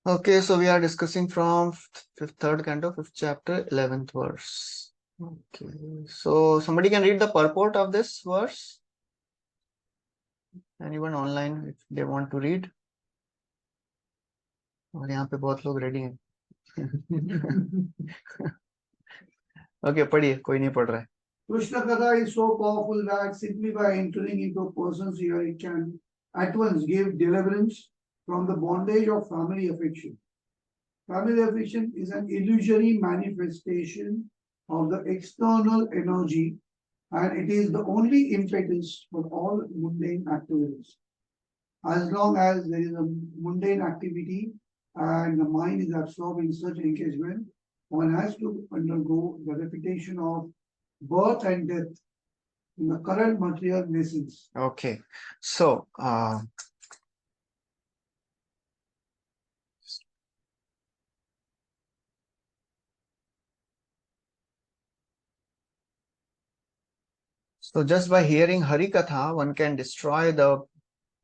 Okay, so we are discussing from third canto, 5th chapter, 11th verse. Okay, so somebody can read the purport of this verse? Anyone online if they want to read? और यहाँ पे बहुत लोग ready हैं. Okay, पढ़िए, कोई नहीं पढ़ रहा है. Krishna Katha is so powerful that simply by entering into a person's ear, it can at once give deliverance from the bondage of family affection. Family affection is an illusory manifestation of the external energy, and it is the only impetus for all mundane activities. As long as there is a mundane activity and the mind is absorbed in such engagement, one has to undergo the repetition of birth and death in the current material nations. Okay, so just by hearing Hari Katha, one can destroy the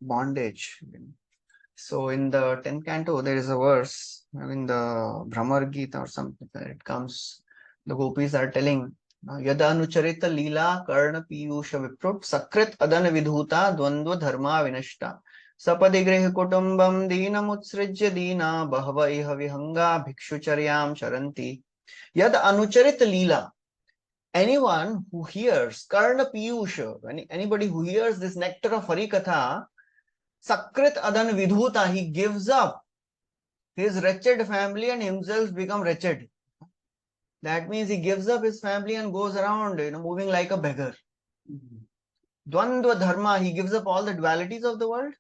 bondage. So in the 10th canto, there is a verse in the Brahmar Gita or something. It comes, the gopis are telling, Yada anucharita lila karna piyusha viprut sakrit adan vidhuta dvandva dharma vinashta sapadi griha kutumbam dina mutsrijya dina bahava iha vihanga bhikshucharyam charanti. Yada anucharita lila. Anyone who hears karna piyusha, anybody who hears this nectar of Harikatha, sakrit adan vidhuta, he gives up his wretched family and himself become wretched. That means he gives up his family and goes around, moving like a beggar. Dvandva dharma, he gives up all the dualities of the world.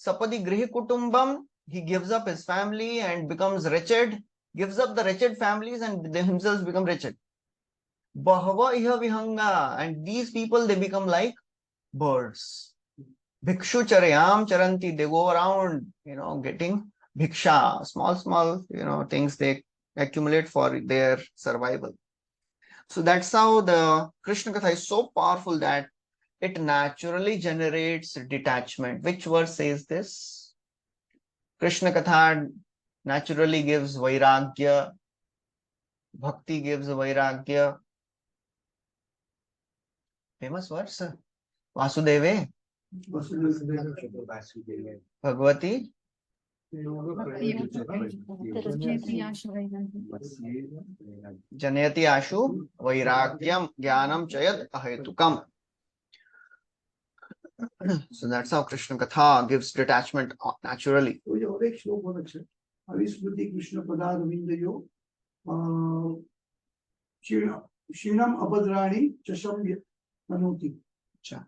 Sapadi grihi kutumbam, he gives up his family and becomes wretched, gives up the wretched families and they himself become wretched. Bahava iha vihanga, and these people, they become like birds. Bhikshu charyam charanti, they go around, getting bhiksha, small, things they accumulate for their survival. So that's how the Krishna Katha is so powerful that it naturally generates detachment. Which verse says this? Krishna Katha naturally gives vairagya. Bhakti gives vairagya. Famous verse. Vasudeve. Bhagavati. Janayati ashu vairagyam jnanam chayat ahetukam. So that's how Krishna Katha gives detachment naturally. Shinam abadrani chasham anoti. अच्छा,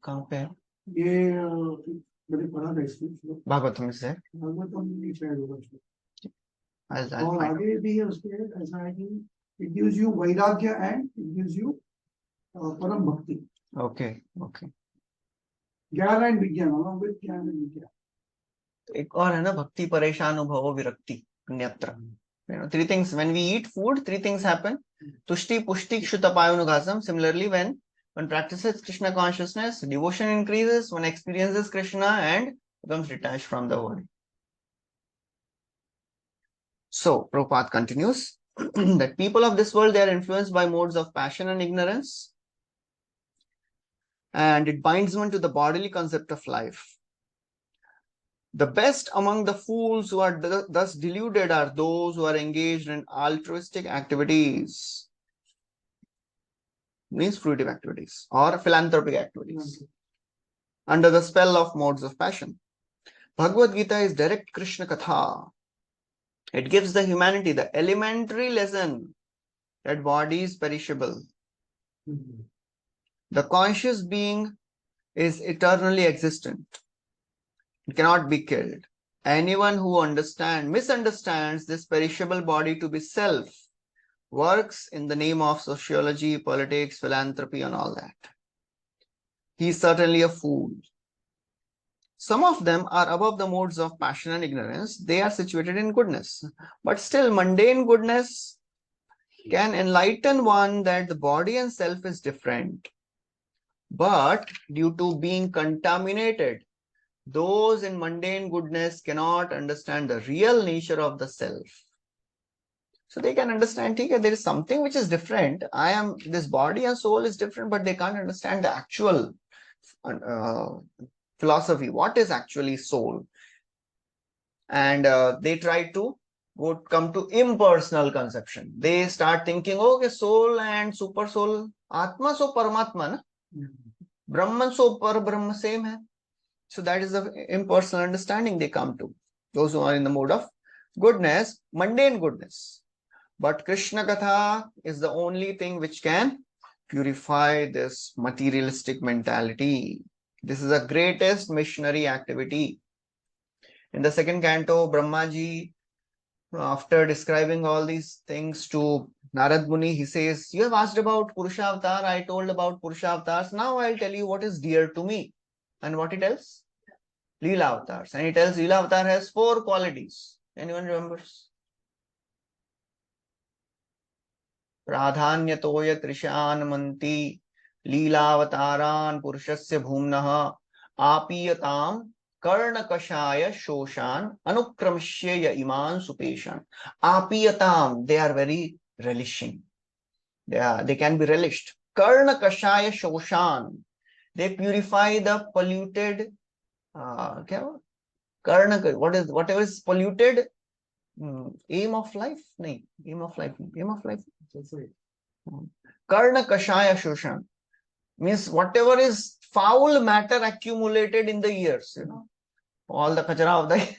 कहाँ पे है? ये मैंने पढ़ा था इसमें. भागवतम से. भागवतम नहीं शायद होगा. और आगे भी है उसके ऐसा है कि it gives you vairagya and it gives you param bhakti. Okay. ज्ञान and विज्ञान, along with ज्ञान and विज्ञान. एक और है ना, भक्ति परेशानुभवो विरक्ति अन्यत्र. Three things. When we eat food, three things happen. Tushti, pushti, kshutapayunughasam. Similarly, when one practices Krishna consciousness, devotion increases, one experiences Krishna and becomes detached from the world. So, Prabhupada continues that people of this world, they are influenced by modes of passion and ignorance, and it binds one to the bodily concept of life. The best among the fools who are thus deluded are those who are engaged in altruistic activities, means fruitive activities, or philanthropic activities, under the spell of modes of passion. Bhagavad Gita is direct Krishna Katha. It gives the humanity the elementary lesson that body is perishable. The conscious being is eternally existent. It cannot be killed. Anyone who misunderstands this perishable body to be self works in the name of sociology, politics, philanthropy, and all that. He is certainly a fool. Some of them are above the modes of passion and ignorance. They are situated in goodness. But still, mundane goodness can enlighten one that the body and self is different. But due to being contaminated those in mundane goodness cannot understand the real nature of the self. So they can understand, okay, there is something which is different. This body and soul is different, but they can't understand the actual philosophy. What is actually soul? And they try to come to impersonal conception. They start thinking, okay, soul and super soul, Atma so Paramatma, na? Brahman so Par Brahma, same hai. So that is the impersonal understanding they come to. Those who are in the mode of goodness, mundane goodness. But Krishna Katha is the only thing which can purify this materialistic mentality. This is the greatest missionary activity. In the second canto, Brahmaji, after describing all these things to Narad Muni, he says, you have asked about Purusha Avatar, I told about Purusha Avatars, now I'll tell you what is dear to me. And what he tells? Leela Avatars. And he tells Leela Avatar has 4 qualities. Anyone remembers? प्राधान्यतोय त्रिशान्मन्ति लीलावतारान् पुरुषस्य भूम्नः आपीयतां कर्णकषाय शोषान् अनुक्रमश्य य इमान् सुपेशान्. Apiyataam, they are very relishing. They can be relished. Karnakashaya shoshan, they purify the polluted. Whatever is polluted. Aim of life? No, aim of life. Aim of life. Karna Kashaya Shoshan means whatever is foul matter accumulated in the ears, all the kachara of the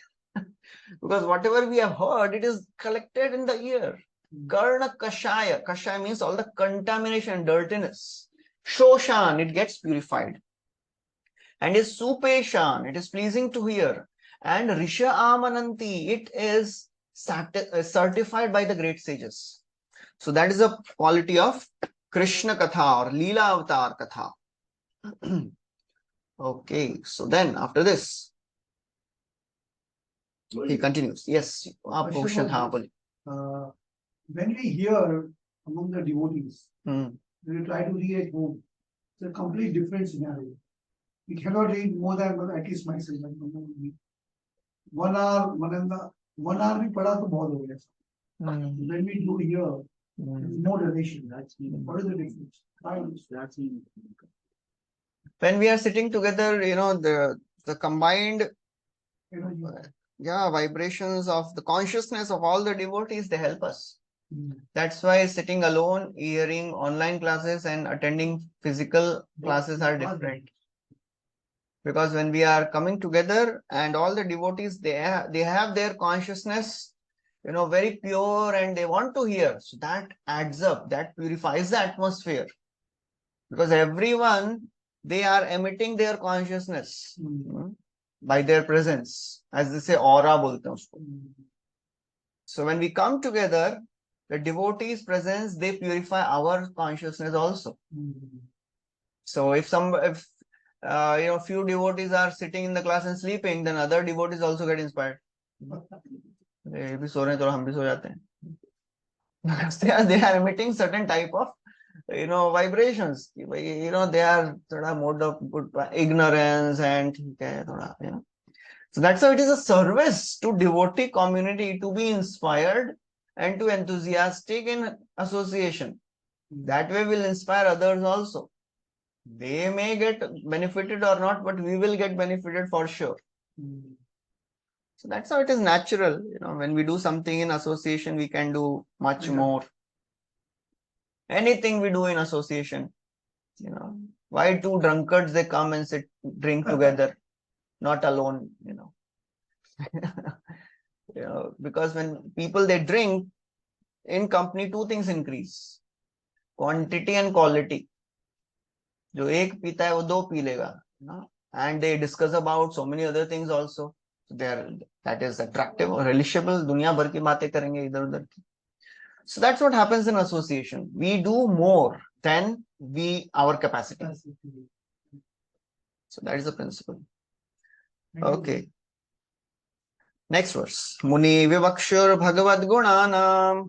because whatever we have heard, it is collected in the ear. Karna Kashaya. Kashaya means all the contamination, dirtiness. Shoshan, it gets purified. And is Supeshan, it is pleasing to hear. And Risha Amananti, it is certified by the great sages. So that is a quality of Krishna Katha or Leela Avatar Katha. Okay, so then after this, he continues. Yes, when we hear among the devotees, when we try to read at home, it's a complete different scenario. We cannot read more than at least myself. 1 hour, 1 hour we pada to bahut ho gaya. When we do here, there's no relation. What is the difference? When we are sitting together, the combined vibrations of the consciousness of all the devotees, they help us. That's why sitting alone, hearing online classes and attending physical classes are different. Because when we are coming together and all the devotees, they have their consciousness, very pure and they want to hear. So that adds up, that purifies the atmosphere. Because everyone, they are emitting their consciousness by their presence. As they say, aura bolte hain usko. So when we come together, the devotees' presence, they purify our consciousness also. So if few devotees are sitting in the class and sleeping, then other devotees also get inspired. They bhi so rahe hain, to hum bhi so jate hain. Because they are emitting certain type of vibrations. They are thoda mode of good ignorance and So that's how it is a service to devotee community to be inspired and to enthusiastic in association. That way we'll inspire others also. They may get benefited or not, but we will get benefited for sure. So that's how it is natural. When we do something in association, we can do much more. Anything we do in association, why 2 drunkards, they come and drink together, not alone, because when people, they drink in company, 2 things increase, quantity and quality. जो एक पीता है वो 2 P लेगा, and they discuss about so many other things also. So that is attractive, relishable. दुनिया भर की बातें करेंगे इधर उधर की. So that's what happens in association. We do more than our capacity. So that is the principle. Okay. Next verse. Muni vivakshur bhagavad gunanam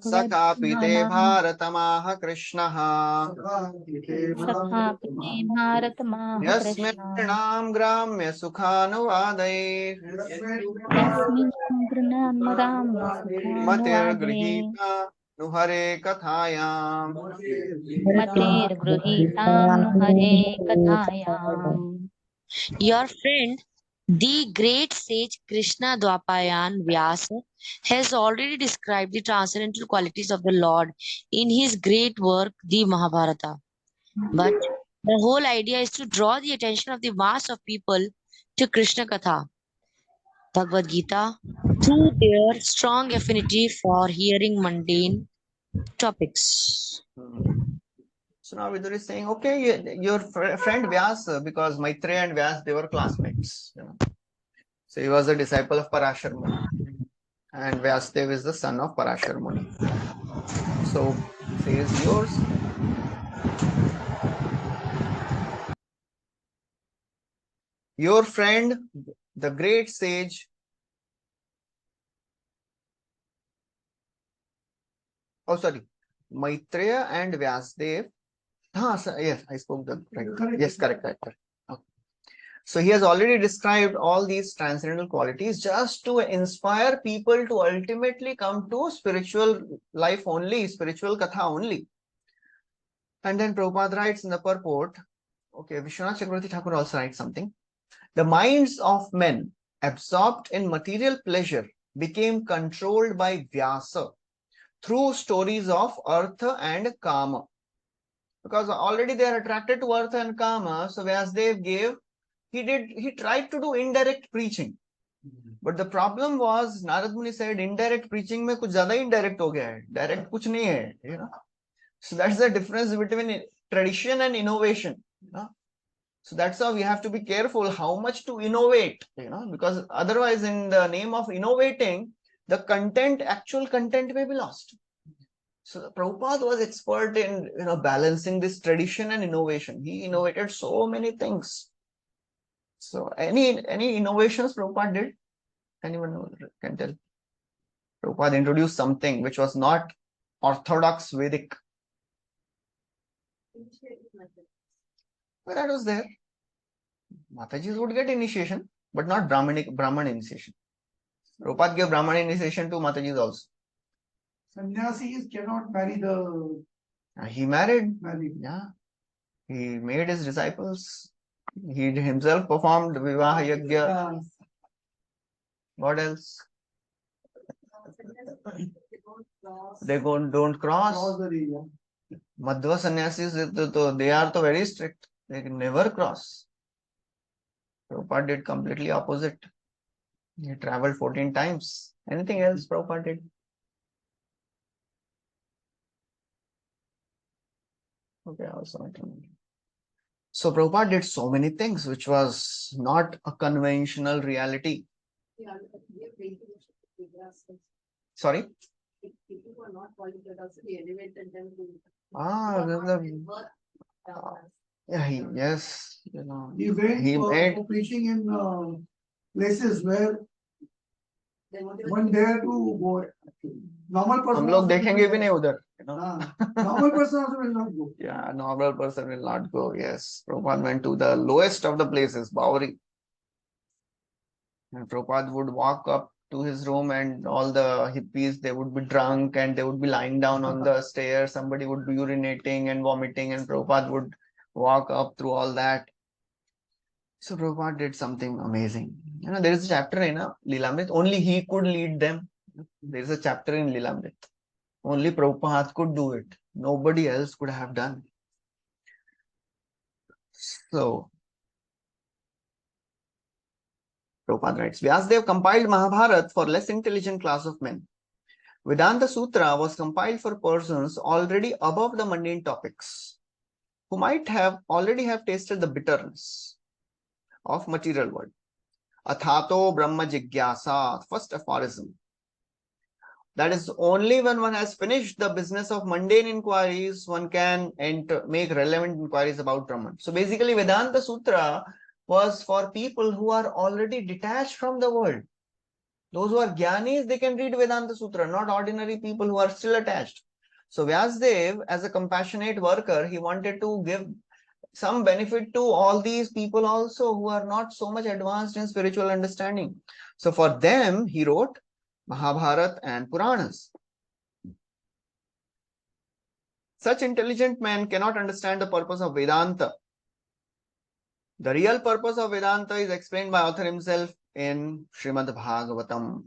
sakapite bharatamaha krishnaha Sakapite Bharatamaha yasmin Krishna pranam gramya sukhanuvadai Yasmin Granamaramya matir Sukhanuvade grihita nuhare kathayam. Matir Gruhita Nuhare Kathayam. Your friend, the great sage Krishna Dwapayan Vyasa, has already described the transcendental qualities of the Lord in his great work, the Mahabharata. But the whole idea is to draw the attention of the mass of people to Krishna Katha, Bhagavad Gita, through their strong affinity for hearing mundane topics. So now Vidur is saying, okay, your friend Vyasa, because Maitreya and Vyas, they were classmates. So he was a disciple of Parashar Muni. And Vyasdev is the son of Parashar Muni. So says yours. Your friend, the great sage. Oh, sorry. Maitreya and Vyasdev. Yes, I spoke the right. Yes, correct. Okay. So he has already described all these transcendental qualities just to inspire people to ultimately come to spiritual life only, spiritual katha only. And then Prabhupada writes in the purport, okay, Vishwanath Chakravarti Thakur also writes something. The minds of men absorbed in material pleasure became controlled by Vyasa through stories of Artha and Kama. Because already they are attracted to Artha and Kama, so Vyasdev gave, he tried to do indirect preaching. But the problem was, Narad Muni said, indirect preaching में कुछ ज़्यादा indirect हो गया है, direct कुछ नहीं है, you know. So that's the difference between tradition and innovation. You know? So that's how we have to be careful how much to innovate, you know, because otherwise in the name of innovating, the content, actual content may be lost. So Prabhupada was expert in, you know, balancing this tradition and innovation. He innovated so many things. So any innovations Prabhupada did? Anyone can tell? Prabhupada introduced something which was not orthodox Vedic. Well, that was there. Matajis would get initiation, but not Brahman initiation. Prabhupada gave Brahman initiation to Matajis also. Sannyasis cannot marry the. He married. Married. Yeah. He made his disciples. He himself performed Vivaha Yagya. What else? They don't cross. Madhva sannyasis, they are so very strict. They can never cross. Prabhupada did completely opposite. He traveled 14 times. Anything else Prabhupada did? Okay, also. So Prabhupada did so many things which was not a conventional reality. Sorry? Yes, you know, he went for preaching in places where one dare to go. Normal person. हम लोग देखेंगे भी नहीं उधर. Normal person also will not go. Yeah, normal person will not go. Yes, Prabhupada went to the lowest of the places, Bauri. And Prabhupada would walk up to his room and all the hippies, they would be drunk and they would be lying down on the stairs. Somebody would be urinating and vomiting and Prabhupada would walk up through all that. So Prabhupada did something amazing. You know, there is a chapter in Lilamrit. Only he could lead them. There is a chapter in Lilamrit. Only Prabhupada could do it. Nobody else could have done. So, Prabhupada writes, Vyasadeva compiled Mahabharata for less intelligent class of men. Vedanta Sutra was compiled for persons already above the mundane topics, who might have already have tasted the bitterness of material world. Athato Brahma Jigyasa, first aphorism. That is, only when one has finished the business of mundane inquiries, one can make relevant inquiries about Brahman. So basically, Vedanta Sutra was for people who are already detached from the world. Those who are Gyanis, they can read Vedanta Sutra, not ordinary people who are still attached. So Vyasdev, as a compassionate worker, he wanted to give some benefit to all these people also who are not so much advanced in spiritual understanding. So for them, he wrote Mahabharata and Puranas. Such intelligent men cannot understand the purpose of Vedanta. The real purpose of Vedanta is explained by author himself in Srimad Bhagvatam.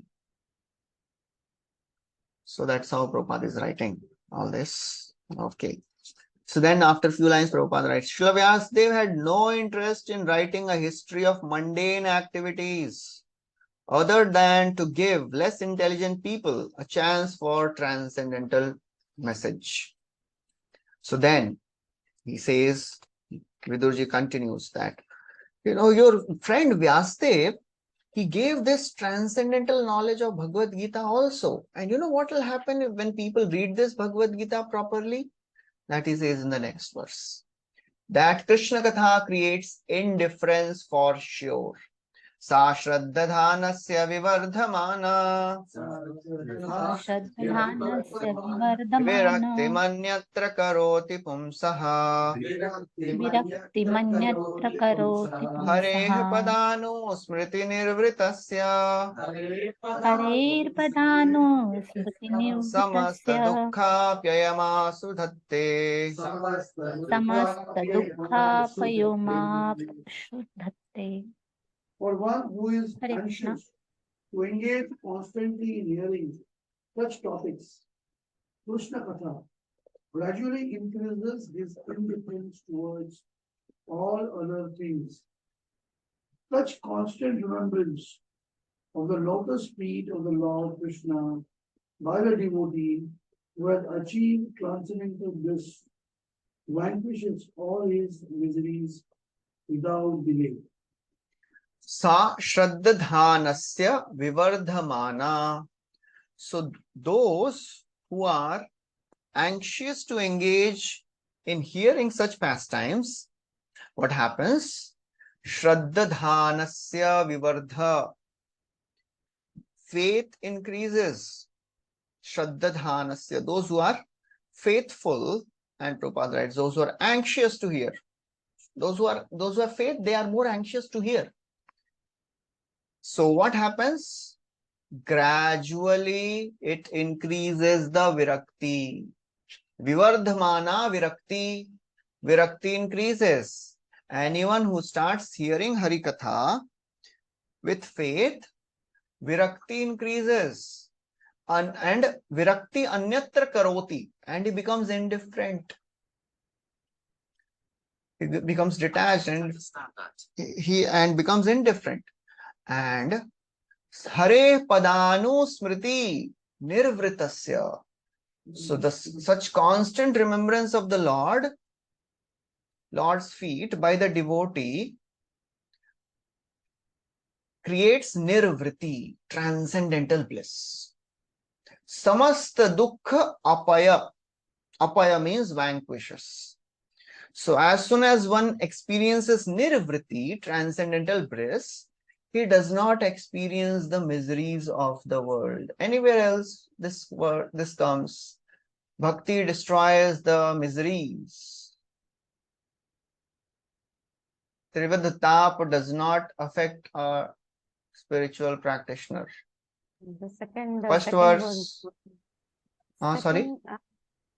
So that's how Prabhupada is writing all this. Okay. So then after a few lines, Prabhupada writes, Srila Vyasadeva had no interest in writing a history of mundane activities other than to give less intelligent people a chance for transcendental message. So then he says, Vidurji continues that, your friend Vyasadeva, he gave this transcendental knowledge of Bhagavad Gita also. And you know what will happen when people read this Bhagavad Gita properly? That he says in the next verse. That Krishna Katha creates indifference for sure. Sa Shraddhadhanasya Vivardhamana श्रद्धानस्य विवर्धमानो Viraktimanyatra Karoti Pumsaha विरक्तिमन्यत्र करोति पुंसः Hareha Padanu Smriti Nirvritasya हरेर्पदानो स्मृतिनिवृतस्य Samasta Dukkha Pyayamasu Dhatte. समस्तदुःखापयोमापशुद्धत्ते. For one who is Hare Krishna. anxious to engage constantly in hearing such topics, Krishna Katha gradually increases his indifference towards all other things. Such constant remembrance of the lotus feet of the Lord Krishna by the devotee who has achieved transcendental bliss vanquishes all his miseries without delay. Sa Shraddhadhanasya Vivardhamana. So those who are anxious to engage in hearing such pastimes, what happens? Shraddhadhanasya Vivardha. Faith increases. Shraddhadhanasya. Those who are faithful, and Prabhupada writes, those who are anxious to hear. Those who have faith, they are more anxious to hear. So what happens? Gradually it increases the virakti. Vivardhamana virakti. Virakti increases. Anyone who starts hearing Harikatha with faith, virakti increases. And virakti anyatra karoti. And he becomes indifferent. He becomes detached and he becomes indifferent. And Hare Padanu Smriti Nirvritasya. So such constant remembrance of the Lord's feet by the devotee creates nirvriti, transcendental bliss. Samasta dukkha apaya. Apaya means vanquishes. So as soon as one experiences nirvriti, transcendental bliss, he does not experience the miseries of the world. Anywhere else, this comes. Bhakti destroys the miseries. Trivadhatap does not affect a spiritual practitioner. The second First second verse. verse, Sorry?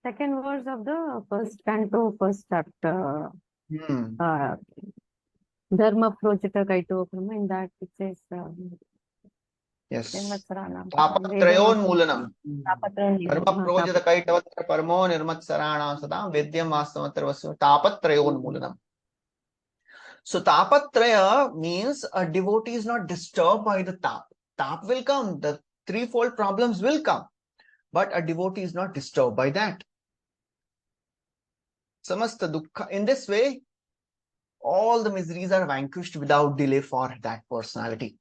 second verse of the first canto, first chapter. Dharma Projita Kaito, in that it says Yes. Nirmatsaranam. Tapatrayon Mulanam. Tapatrayon Dharma Projita Kaitavatra Paramo Nirmatsaranam Sadam Vedyam Vastavatra Vasu Tapatrayon Mulanam. So Tapatraya means a devotee is not disturbed by the tap. Tap will come, the threefold problems will come, but a devotee is not disturbed by that. Samasta dukkha. In this way, all the miseries are vanquished without delay for that personality.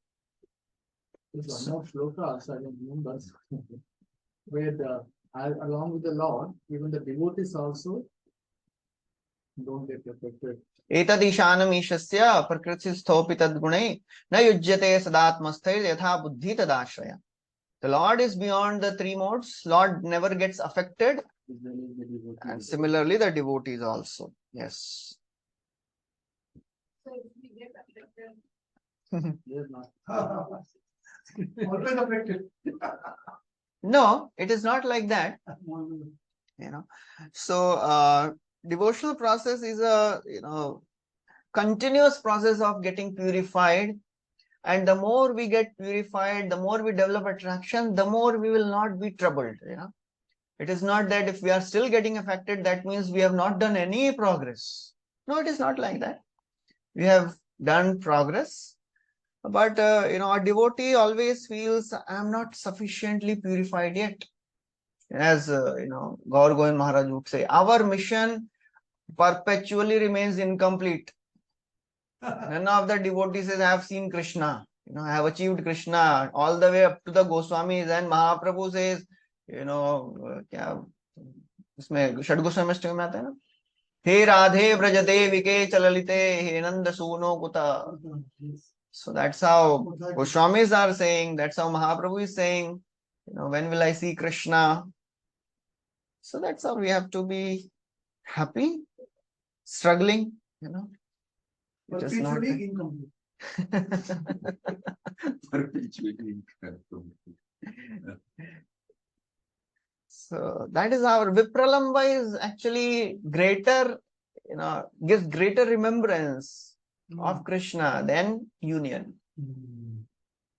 There's one more shloka, I don't remember, where along with the Lord, even the devotees also don't get affected. Etadishanam ishasya prakriti tadgunai na yujyate sadatmasthai yatha buddhi tadashraya. The Lord is beyond the three modes. Lord never gets affected. And similarly, the devotees also. Yes. So if we get affected, always affected. No, it is not like that. So devotional process is a continuous process of getting purified, and the more we get purified, the more we develop attraction, the more we will not be troubled. It is not that if we are still getting affected, that means we have not done any progress. No, it is not like that. We have done progress, but a devotee always feels, I am not sufficiently purified yet. As Gaur Govind Maharaj would say, our mission perpetually remains incomplete. None of the devotees says, I have seen Krishna, I have achieved Krishna, all the way up to the Goswamis, and Mahaprabhu says, क्या इसमें षड गोस्वामी अष्टमी में आता है ना, हे राधे ब्रज देविके चललिते हे नंद सूनो कुता. So that's how Goswamis are saying, that's how Mahaprabhu is saying, when will I see Krishna? So that's how we have to be happy, struggling, It is not Perpetually incomplete. Perpetually incomplete. So that is our Vipralamba is actually greater, gives greater remembrance of Krishna than union.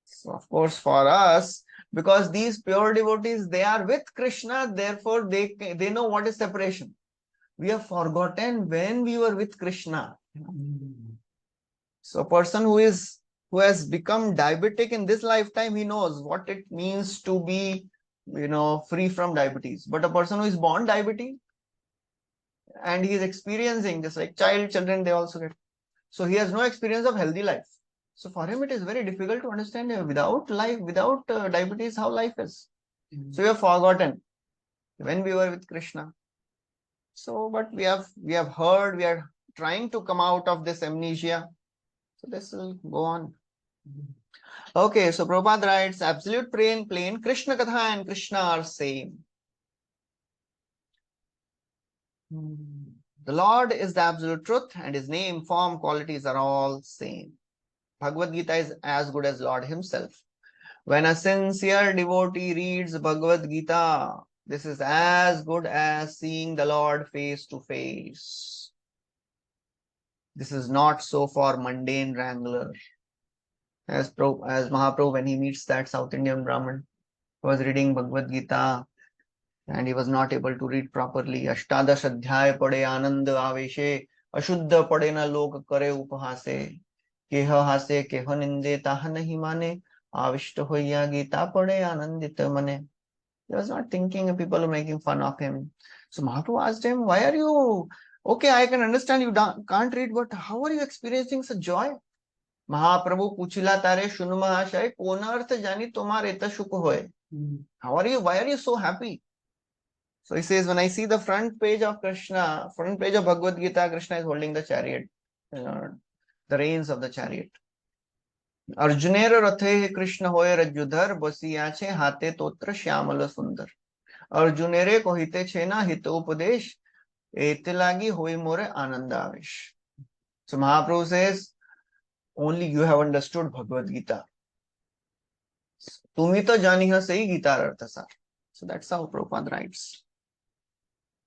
So of course for us, because these pure devotees, they are with Krishna, therefore they know what is separation. We have forgotten when we were with Krishna. So a person who has become diabetic in this lifetime, he knows what it means to be free from diabetes. But a person who is born diabetic and he is experiencing, just like children, they also get. So he has no experience of healthy life. So for him, it is very difficult to understand without diabetes, how life is. So we have forgotten when we were with Krishna. So, but we have heard, we are trying to come out of this amnesia. So this will go on. Okay, so Prabhupada writes, absolute plain, Krishna Katha and Krishna are same. The Lord is the absolute truth and his name, form, qualities are all same. Bhagavad Gita is as good as Lord himself. When a sincere devotee reads Bhagavad Gita, this is as good as seeing the Lord face to face. This is not so for mundane wrangler. As Mahaprabhu, when he meets that South Indian Brahmin, was reading Bhagavad Gita and he was not able to read properly. Ashtadash adhyay pade anand aveshe, ashuddha pade na lok kare upahase, keha hase keha ninde taha nahi mane, avishta hoya gita pade anandita mane. He was not thinking people were making fun of him. So Mahaprabhu asked him, why are you, okay, I can understand you can't read, but how are you experiencing such joy? Mahaprabhu puchila tare shun mahashay kona arth jani tomar eta shuk hoy. How are you? Why are you so happy? So he says, when I see the front page of Krishna, front page of Bhagavad Gita, Krishna is holding the chariot, the reins of the chariot. Arjunera rathe Krishna hoye rajudhar basiya che hate totra shyamala sundar. Arjunere kohite chena hitopadesh etilagi hoy more anandavish. So Mahaprabhu says, only you have understood Bhagavad Gita. Tumi to janiha sahi Gita arthasar. So that's how Prabhupada writes.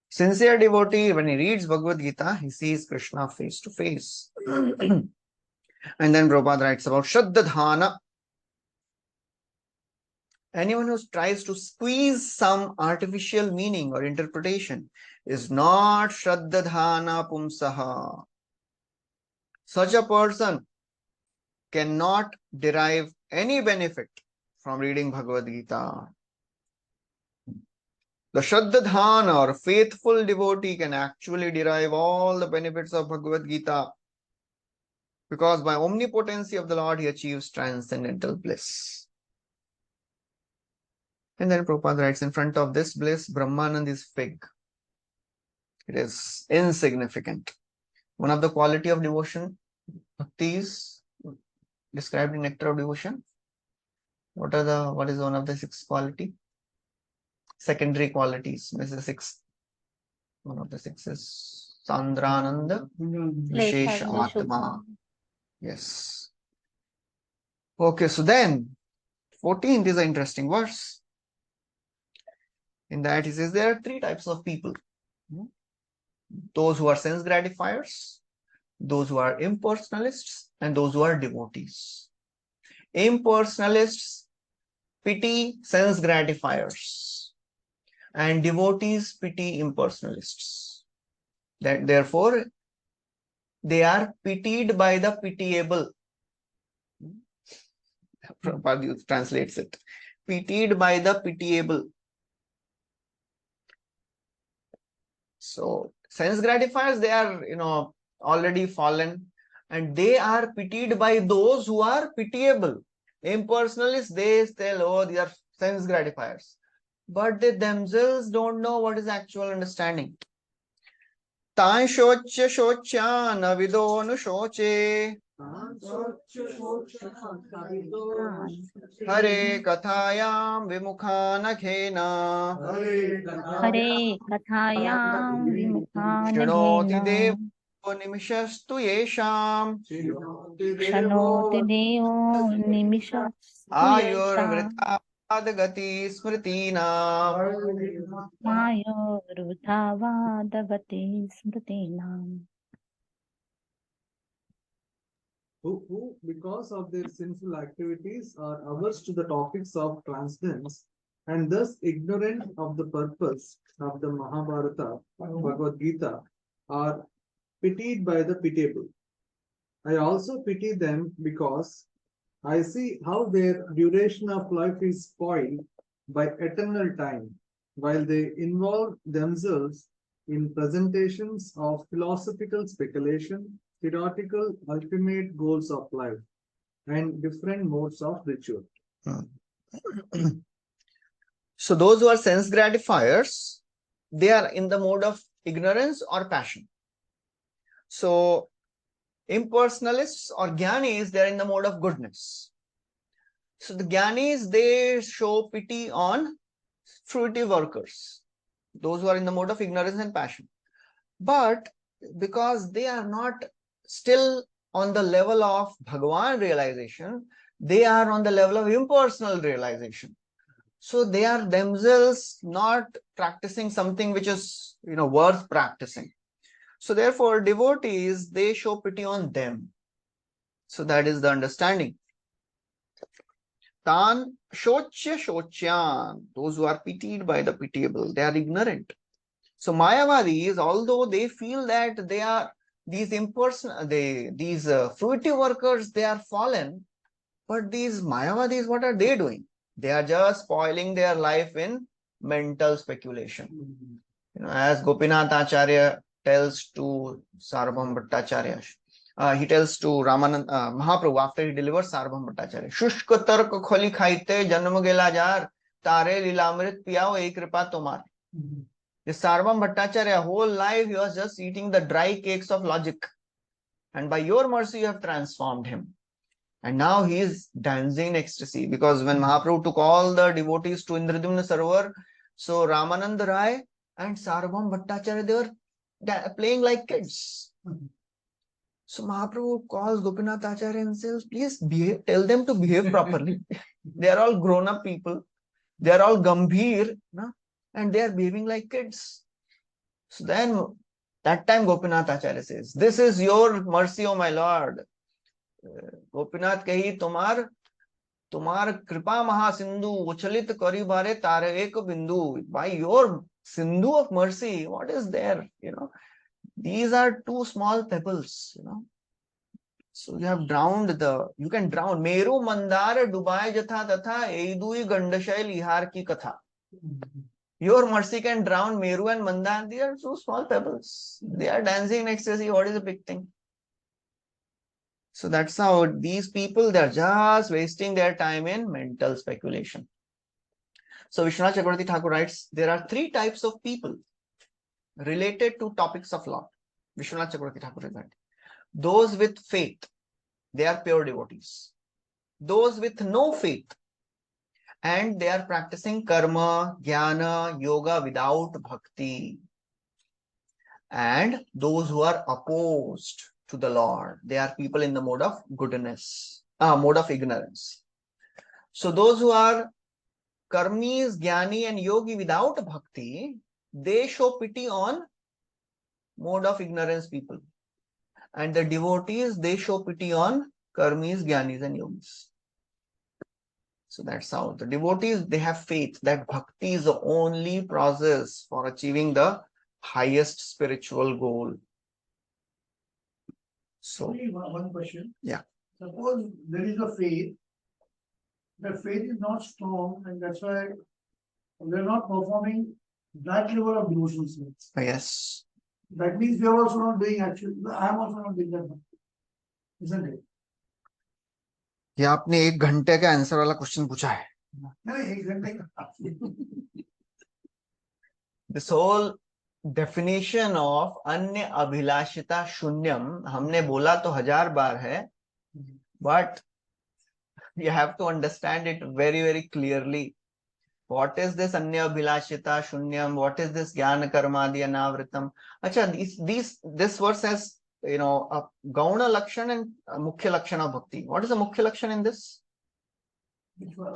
Sincere devotee, when he reads Bhagavad Gita, he sees Krishna face to face. And then Prabhupada writes about Shraddhadhana. Anyone who tries to squeeze some artificial meaning or interpretation is not Shraddhadhana Pumsaha. Such a person cannot derive any benefit from reading Bhagavad Gita. The Shraddhadhana or faithful devotee can actually derive all the benefits of Bhagavad Gita, because by omnipotency of the Lord he achieves transcendental bliss. And then Prabhupada writes, in front of this bliss, Brahmanand is fig. It is insignificant. One of the quality of devotion, bhakti, is described in Nectar of Devotion. What is one of the 6 quality? Secondary qualities. This is the 6th. One of the 6 is Sandrananda Vishesh Atma. Yes. Okay, so then 14th is an interesting verse. In that he says there are 3 types of people. Those who are sense gratifiers, those who are impersonalists, and those who are devotees. Impersonalists pity sense gratifiers, and devotees pity impersonalists. That therefore they are pitied by the pitiable. Prabhupada translates it. Pitied by the pitiable. So sense gratifiers, they are, already fallen, and they are pitied by those who are pitiable. Impersonalists, they tell, oh, they are sense gratifiers, but they themselves don't know what is actual understanding. Tan shochya shochya navido nu shoche Hare kathayam vimukha nakhena Hare kathayam Shinoti vimukhanagena dev nimishastu yesham Shanoti deo nimishastu yasha Ayurvrita gati smritina. Mayorvudhavadagati smritinam. Who, because of their sinful activities, are averse to the topics of transcendence and thus ignorant of the purpose of the Mahabharata, Bhagavad Gita, are pitied by the pitiable. I also pity them because I see how their duration of life is spoiled by eternal time, while they involve themselves in presentations of philosophical speculation, theoretical ultimate goals of life, and different modes of ritual. So those who are sense gratifiers, they are in the mode of ignorance or passion. So impersonalists or jnanis, they are in the mode of goodness. So the jnanis, they show pity on fruitive workers, those who are in the mode of ignorance and passion. But because they are not still on the level of Bhagavan realization, they are on the level of impersonal realization. So they are themselves not practicing something which is, worth practicing. So therefore, devotees, they show pity on them. So that is the understanding. Tan shochya shochyan, those who are pitied by the pitiable, they are ignorant. So Mayavadis, although they feel that they are these impersonal, these fruitive workers, they are fallen, but these Mayavadis, what are they doing? They are just spoiling their life in mental speculation. As Gopinath Acharya tells to Sarvabhauma Bhattacharya, he tells to Ramanand Mahaprabhu after he delivers Sarvabhauma Bhattacharya, Shushka tark kholi khaite janam gela jar, tare lilamrit piyao ek kripa tomar. The Sarvabhauma Bhattacharya, whole life he was just eating the dry cakes of logic, and by your mercy you have transformed him. And now he is dancing in ecstasy, because when Mahaprabhu took all the devotees to Indradyumna Sarovar, so Ramananda Rai and Sarvabhauma Bhattacharya, they were playing like kids. So Mahaprabhu calls Gopinath Acharya and says, please behave, tell them to behave properly. They are all grown-up people. They are all gambhir, and they are behaving like kids. So then, that time Gopinath Acharya says, this is your mercy, O my Lord. Gopinath kahi tumar kripa mahasindu uchalit kari bare tare ek bindu. By your Sindhu of mercy, what is there? These are 2 small pebbles, So you have drowned you can drown. Meru mandar dubai jatha tatha eidui gandashail ihar ki katha. Your mercy can drown Meru and Mandar. They are 2 small pebbles. They are dancing in ecstasy. What is the big thing? So that's how these people, they're just wasting their time in mental speculation. So Vishwanath Chakravarti Thakur writes, there are 3 types of people related to topics of law. Vishwanath Chakravarti Thakur is that. Those with faith, they are pure devotees. Those with no faith, and they are practicing karma, jnana, yoga without bhakti. And those who are opposed to the Lord, they are people in the mode of goodness, mode of ignorance. So those who are karmis, jnani and yogi without bhakti, they show pity on mode of ignorance people. And the devotees, they show pity on karmis, jnanis and yogis. So that's how the devotees, they have faith that bhakti is the only process for achieving the highest spiritual goal. So, Only one question. Yeah. Suppose there is a faith, the faith is not strong, and that's why we are not performing that level of devotional service. yes. That means we are also not doing actually, I am also not doing that, isn't it? ये आपने 1 घंटे का answer वाला question पूछा है. नहीं, एक घंटे का. This whole definition of अन्य अभिलाषिता शून्यम हमने बोला तो 1000 बार है, but you have to understand it very, very clearly. What is this anya abhilashita shunyam? What is this jnana karmadi anavritam? Acha, this verse has, a gauna lakshan and a mukhya lakshan of bhakti. What is the mukhya lakshan in this?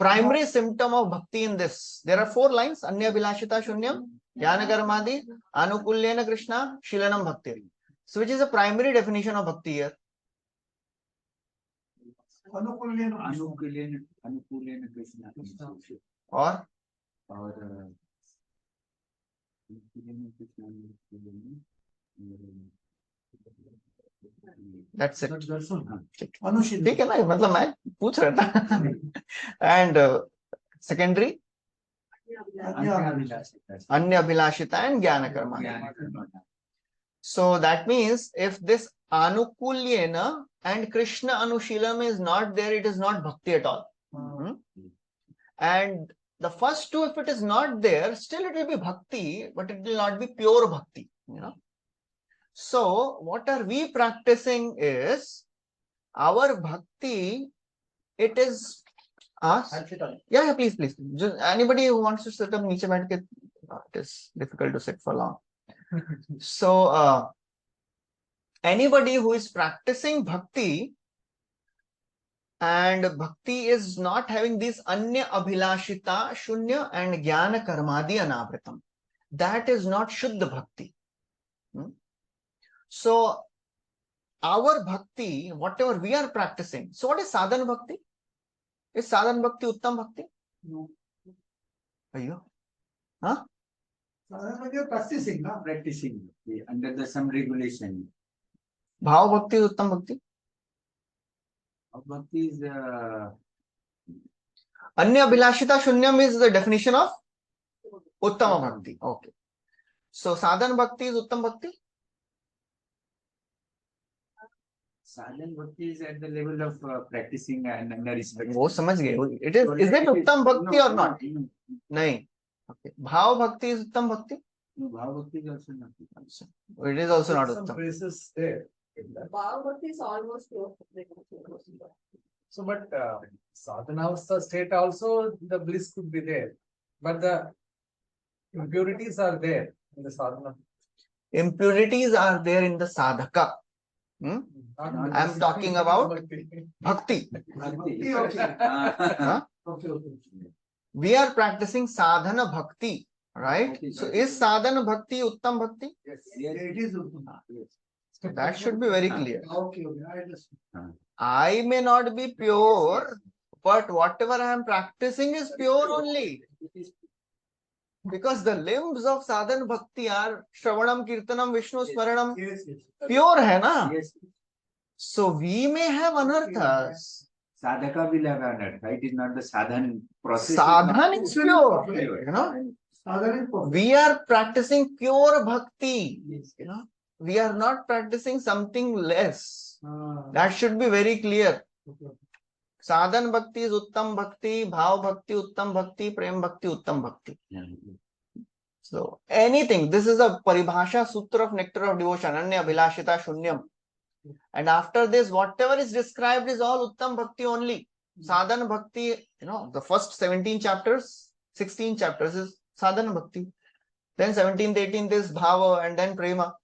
Primary symptom of bhakti in this. There are 4 lines. Anya abhilashita shunyam, jnana karmadi, anukulyena krishna, shilanam bhakti. So which is the primary definition of bhakti here? अनुकूलेन Krishna Or that's it. ठीक है ना, मतलब मैं पूछ रहा था. And secondary अन्य अभिलाषिता and ज्ञान Karma. So that means if this anukulyena and Krishna anushilam is not there, it is not bhakti at all. And the first 2, if it is not there, still it will be bhakti, but it will not be pure bhakti. So what are we practicing is our bhakti. It is yeah, please. Just anybody who wants to sit up, niche बैठ के, it is difficult to sit for long. So anybody who is practicing bhakti and bhakti is not having these anya abhilashita shunya and jnana karmadi anavritam, that is not shuddha bhakti. So our bhakti, whatever we are practicing, so what is sadhana bhakti? Is sadhana bhakti uttam bhakti? No. Ayyo. Huh? Practicing, under the some regulation. Bhav bhakti is uttam bhakti? Bhakti is Anya abhilashita shunyam is the definition of uttama bhakti. Okay. So sadhana bhakti is uttam bhakti? sadhana bhakti is at the level of practicing and under respect. वो समझ गए. It is it uttam bhakti or not? नहीं. Okay. Bhav bhakti is uttam bhakti? No, bhav bhakti is also not. It is also not Some uttam. phrases there. Bhava Bhakti is almost close. So, but sadhana state also the bliss could be there, but the impurities are there in the sadhana. Impurities are there in the sadhaka. I am talking about bhakti. Huh? We are practicing sadhana bhakti, right? So is sadhana bhakti uttam bhakti? Yes, it is uttam. That should be very clear. Okay, I understand. I may not be pure, but whatever I am practicing is pure only. Because the limbs of sadhana bhakti are Shravanam, Kirtanam, Vishnu Smaranam. Yes. Pure hai na? Yes. So we may have anarthas. Sadhaka will have anartha. It is not the sadhan process. Sadhan is pure. Sadhana is perfect. We are practicing pure bhakti. Yes. We are not practicing something less. That should be very clear. Sadhan bhakti is uttam bhakti, bhav bhakti uttam bhakti, prem bhakti uttam bhakti. So anything, this is a paribhasha sutra of nectar of devotion, anya abhilashita shunyam. And after this, whatever is described is all uttam bhakti only. Sadhana bhakti, the first 17 chapters, 16 chapters is sadhana bhakti. Then 17th, 18th is bhava, and then prema.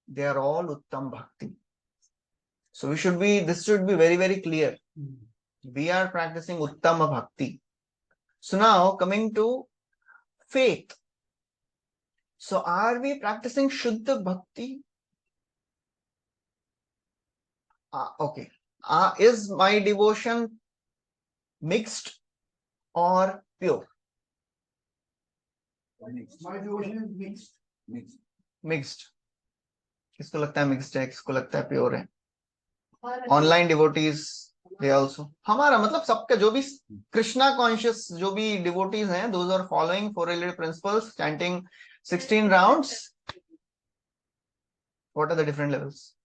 They are all uttam bhakti. So this should be very, very clear. We are practicing uttama bhakti. So now coming to faith. So are we practicing Shuddha Bhakti? Okay. Is my devotion mixed or pure? My devotion is mixed. Mixed. किसको लगता है mixed है, किसको लगता है pure है? Online devotees, they also. हमारा मतलब सबका जो भी Krishna conscious जो भी devotees हैं, those are following 4 related principles, chanting 16 rounds. What are the different levels?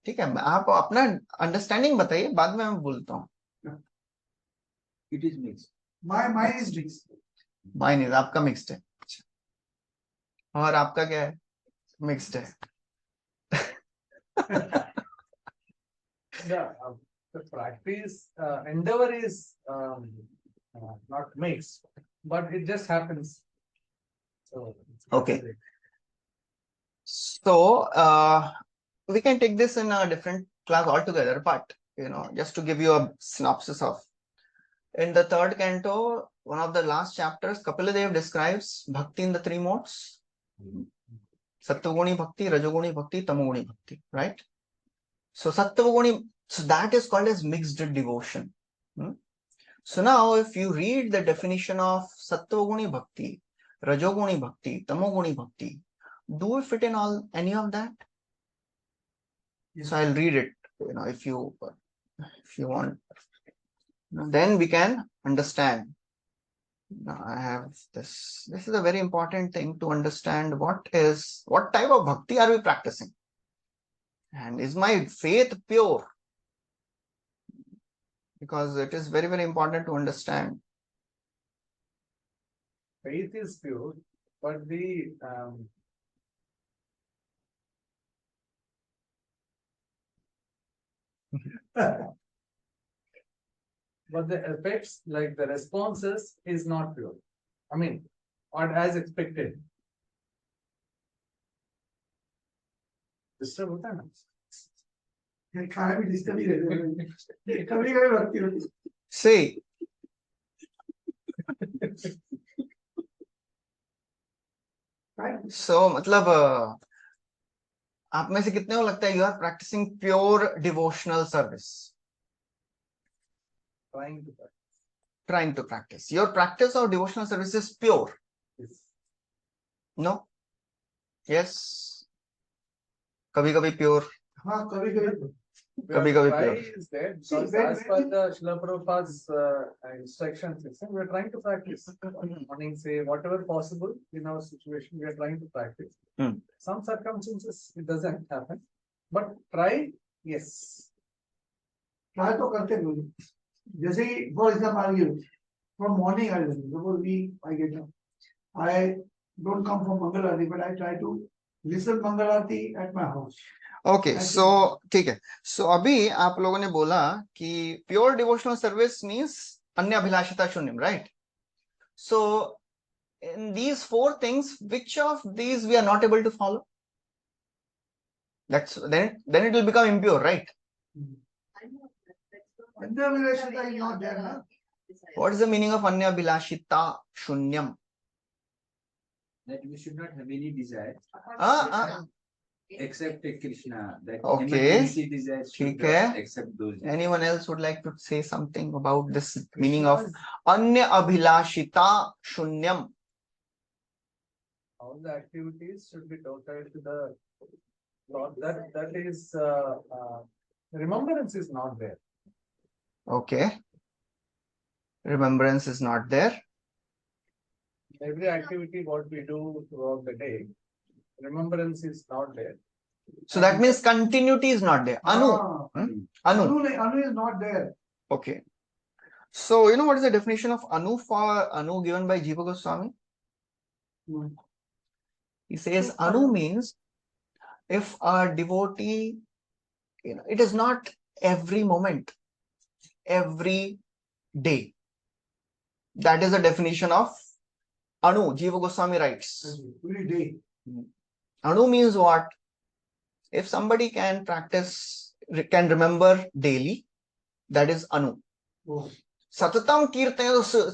ठीक है, आप अपना अंडरस्टैंडिंग बताइए, बाद में मैं बोलता हूँ. It is mixed. Mine is mixed. Mine is, आपका मिक्स्ड है. और आपका क्या है? मिक्स्ड है. The practice endeavor is not mixed, but it just happens. So Okay. So we can take this in a different class altogether, but just to give you a synopsis of, in the 3rd canto, one of the last chapters, Kapiladev describes bhakti in the 3 modes: Sattva-guni bhakti, Rajoguni bhakti, Tamoguni bhakti, right? So Sattva-guni, so that is called as mixed devotion. So now if you read the definition of Sattva-guni bhakti, Rajoguni bhakti, Tamoguni bhakti, do we fit in any of that? Yes. So I'll read it, if you want, then we can understand. Now I have this. This is a very important thing to understand. What type of bhakti are we practicing? And is my faith pure? Because it is very, very important to understand. faith is pure, but but the effects, like the responses, is not pure. I mean, not as expected. Disturb होता है ना? खाना भी disturb ही रहता है. कभी-कभी भक्ति होती है. See, so मतलब आप में से कितने को लगता है you are practicing pure devotional service? Trying to practice. Your practice of devotional service is pure? Yes. No? Yes? Kabhi-kabhi pure? हाँ, कभी-कभी. Kabhi-kabhi pure. Is there, because as per the Srila Prabhupada's instructions, we are trying to practice. Morning, say whatever possible in our situation, we are trying to practice. Some circumstances it doesn't happen, but try, yes. Try तो करते हैं. जैसे कि for example, from morning I listen. Suppose I get up. I don't come from Mangal Aarti, but I try to listen Mangal Aarti at my house. Okay, so ठीक है. So अभी आप लोगों ने बोला कि pure devotional service means अन्य अभिलाषिता शून्यम, right? So in these 4 things, which of these we are not able to follow? Then it will become impure, right? Anya Abhilashita is not there, na? What is the meaning of anya abhilashita shunyam? That we should not have any desire except Krishna. That Okay. emergency desires should accept those. Anyone else would like to say something about this meaning of anya abhilashita shunyam? All the activities should be total to the Lord. That is remembrance is not there. Okay. Remembrance is not there. Every activity what we do throughout the day, remembrance is not there. So that means continuity is not there. Anu. Anu. Anu is not there. Okay. So, you know what is the definition of Anu for Anu given by Jiva Goswami? He says Anu means if a devotee, it is not every moment, every day. That is the definition of Anu. Jiva Goswami writes. Every day. Anu means what? If somebody can practice, can remember daily, that is Anu. Satatam Kirtan. So,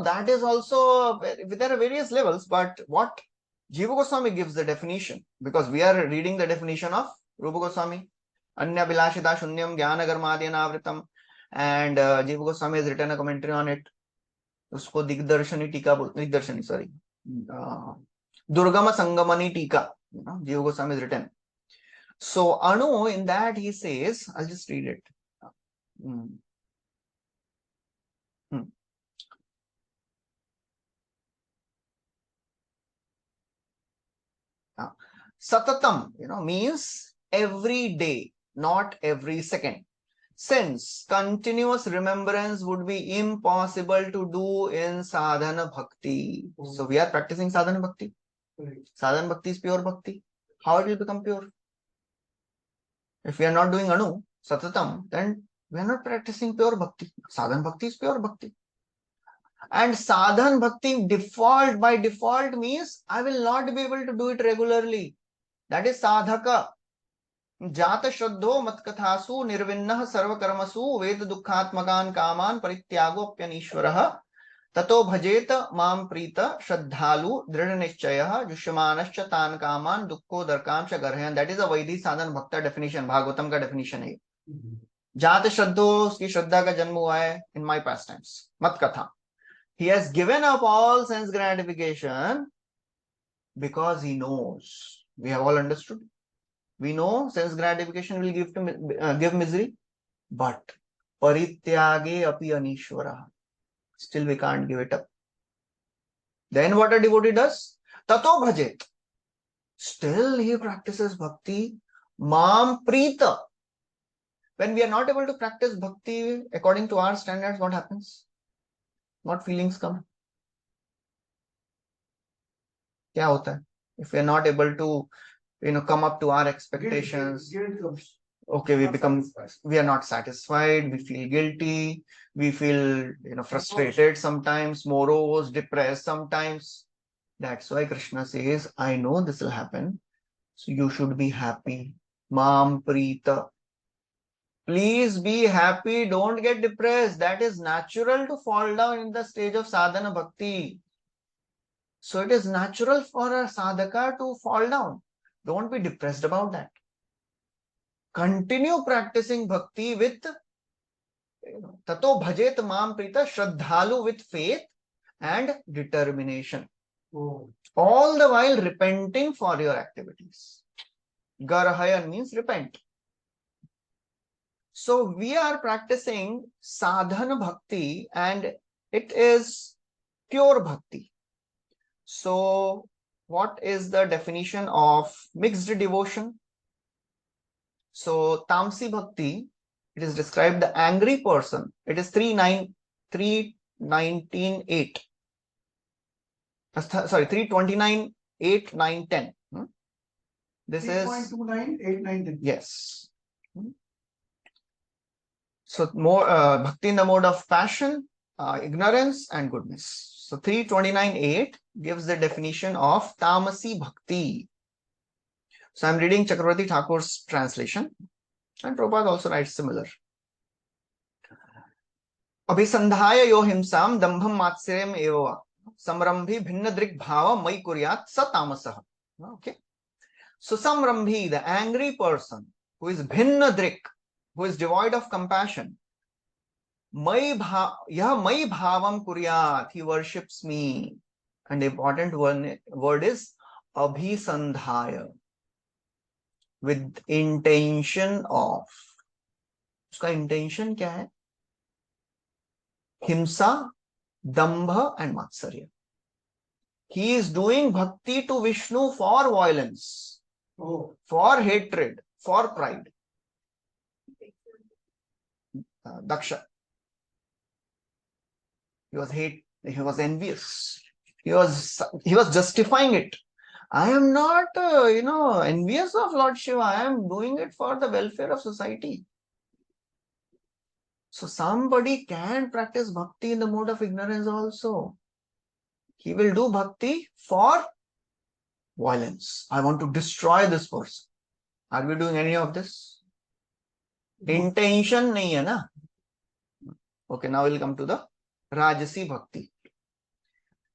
that is also, there are various levels, but what Jiva Goswami gives the definition, because we are reading the definition of Rupa Goswami. Anya Bilashita Shunyam Jnana Garmadhyana Avritam. And Jiva Goswami has written a commentary on it. उसको दिग्दर्शनी टीका बोलते, दिग्दर्शनी, sorry, Durgama Sangamani टीका, Jiva Goswami has written. So Anu, in that he says, I'll just read it. Satatam, means every day, not every second. Since continuous remembrance would be impossible to do in sadhana bhakti. So we are practicing sadhana bhakti. Sadhana bhakti is pure bhakti. How it will become pure? If we are not doing Anu, Satatam, then we are not practicing pure bhakti. Sadhana bhakti is pure bhakti. And sadhana bhakti by default means I will not be able to do it regularly. That is sadhaka. Jata Shraddho Matkathasu Nirvinnah Sarvakarmasu Ved Dukhatmakan Kaman Parityago Pyanishwaraha Tato Bhajeta Mam Prita Shraddhalu Dridanichayaha Jushamanascha Tan Kaman Dukko Darkamsha Garhayan. That is a Vaidhi Sadhan Bhakta definition. Bhagavatam ka definition hai. Jata Shraddho, uski Shraddha ka janma hua hai in my pastimes. Matkatha. He has given up all sense gratification because he knows. We have all understood. We know sense gratification will give misery, but parityage api anishwara. Still we can't give it up. Then what a devotee does? Tato bhajet. Still he practices bhakti. Mam prita. When we are not able to practice bhakti according to our standards, what happens? What feelings come? Kya hota hai? If we are not able to come up to our expectations. Okay, we are not satisfied, we feel guilty, we feel, frustrated sometimes, morose, depressed sometimes. That's why Krishna says, I know this will happen, so you should be happy. Mam Prita. Please be happy, don't get depressed. That is natural to fall down in the stage of sadhana bhakti. So it is natural for a sadhaka to fall down. Don't be depressed about that. Continue practicing bhakti with tato bhajet mam prita shraddhalu, with faith and determination. All the while repenting for your activities. Garhayan means repent. So we are practicing sadhana bhakti and it is pure bhakti. So what is the definition of mixed devotion? So Tamsi Bhakti, it is described the angry person. It is 319.8. Sorry, 329, 8, 9, 10. This 3.29, 8, 9, 10. Yes. So more bhakti in the mode of passion, ignorance and goodness. So 329.8 gives the definition of Tamasi Bhakti. So I'm reading Chakravarti Thakur's translation, and Prabhupada also writes similar. Abhisandhaya yo himsam dambham matsyam eva samrambhi bhinnadrik bhava mai kuryat sa tamasah. Okay. So samrambhi, the angry person who is bhinnadrik, who is devoid of compassion, yah mai bhavam kuryat, he worships me. And the important word is abhisandhaya, with intention of. उसका intention क्या है? Himsa, Dambha and Matsarya. He is doing bhakti to Vishnu for violence, for hatred, for pride. Daksha. He was envious. He was justifying it. I am not, envious of Lord Shiva. I am doing it for the welfare of society. So somebody can practice bhakti in the mode of ignorance also. He will do bhakti for violence. I want to destroy this person. Are we doing any of this? Intention nahi hai na? Okay, now we'll come to the Rajasi Bhakti.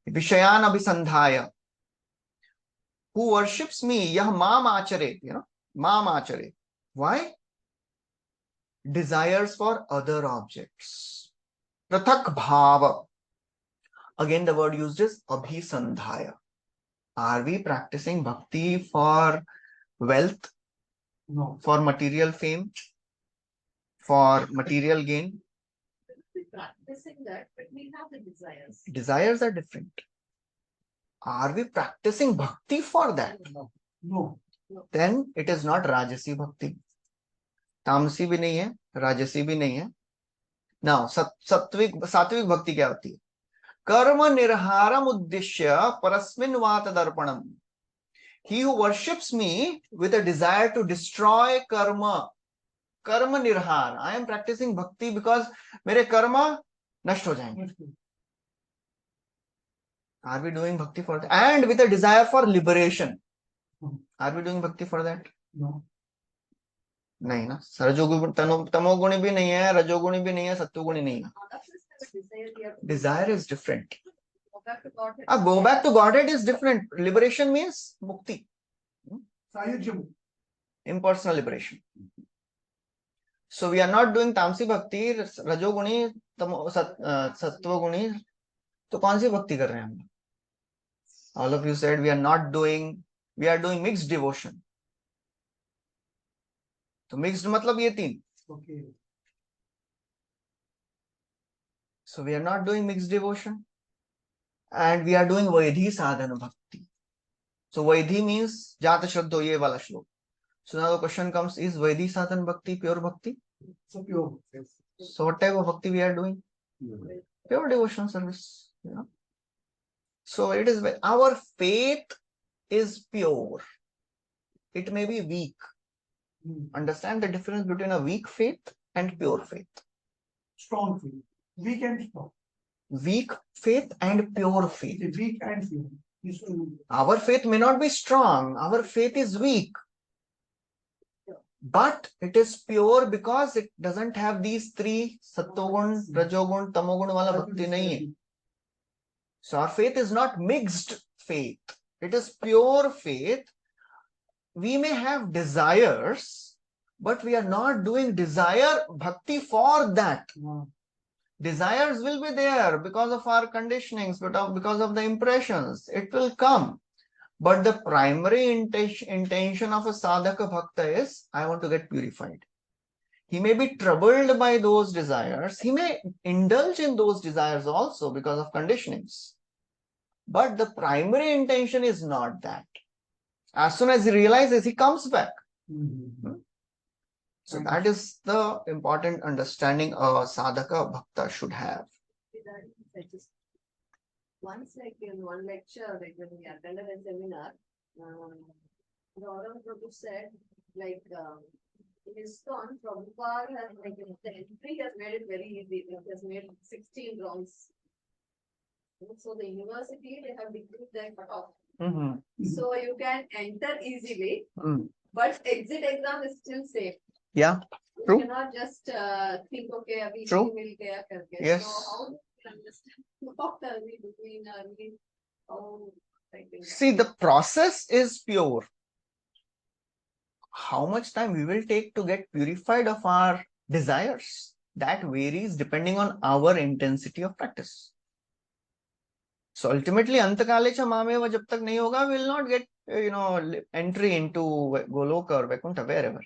Vishayan Abhisandhaya. Who worships me, yah mam achare, mam achare. Why? Desires for other objects. Prathak bhava. Again, the word used is abhisandhaya. Are we practicing bhakti for wealth? No. For material fame? For material gain? We're practicing that, but we have the desires. Desires are different. Are we practicing bhakti for that? No. Then it is not Rajasi Bhakti. तामसी भी नहीं है, राजसी भी नहीं है. Now, सात्विक भक्ति क्या होती है? कर्म निर्हारम उद्देश्य परस्मिन् वा तदर्पणम. He who worships me with a desire to destroy karma. Karma nirhar. I am practicing bhakti because मेरे कर्म नष्ट हो जाएंगे. Are we doing bhakti for that? And with a desire for liberation. Are we doing bhakti for that? No. नहीं ना. रजोगुणी तमोगुणी भी नहीं है, रजोगुणी भी नहीं है, सत्वगुणी नहीं है. Desire is different. Go back to Godhead is different. Liberation means mukti. Impersonal liberation. So we are not doing tamsi bhakti, rajoguni, sattva-guni. तो कौन सी भक्ति कर रहे हैं हम? All of you said we are doing mixed devotion. तो mixed मतलब ये तीन. Okay. So we are not doing mixed devotion. And we are doing Vaidhi sadhana bhakti. So Vaidhi means Jata Shraddho, ye wala shlok. So now the question comes, is Vaidhi sadhana bhakti pure bhakti? So pure. Yes. So what type of bhakti we are doing? Pure devotional service. So it is, our faith is pure. It may be weak. Understand the difference between a weak faith and pure faith. Strong faith. Weak and strong. Weak faith and pure faith. Weak and pure. Our faith may not be strong. Our faith is weak. But it is pure because it doesn't have these three Sattogun, Rajogun, Tamogun wala bhakti nahi hai. So our faith is not mixed faith. It is pure faith. We may have desires, but we are not doing desire bhakti for that. Desires will be there because of our conditionings, because of the impressions. It will come. But the primary intention of a sadhaka bhakta is, I want to get purified. He may be troubled by those desires. He may indulge in those desires also because of conditionings. But the primary intention is not that. As soon as he realizes, he comes back. So that is the important understanding a sadhaka bhakta should have. Once, like in one lecture, like when we attended a seminar, the Oral Prabhu said, like, in ISKCON, Prabhupada has, like, the entry has made it very easy. It has made 16 rounds. So the university, they have decreased their cutoff. So you can enter easily, but exit exam is still safe. Yeah, you cannot just think, okay, abhi True. will kya karke. Yes. So how do we understand what are we doing? Are we how? See, the process is pure. How much time we will take to get purified of our desires, that varies depending on our intensity of practice. So ultimately, Antakale cha mameva jab tak nahi hoga, we will not get, entry into Goloka or Vaikuntha, wherever.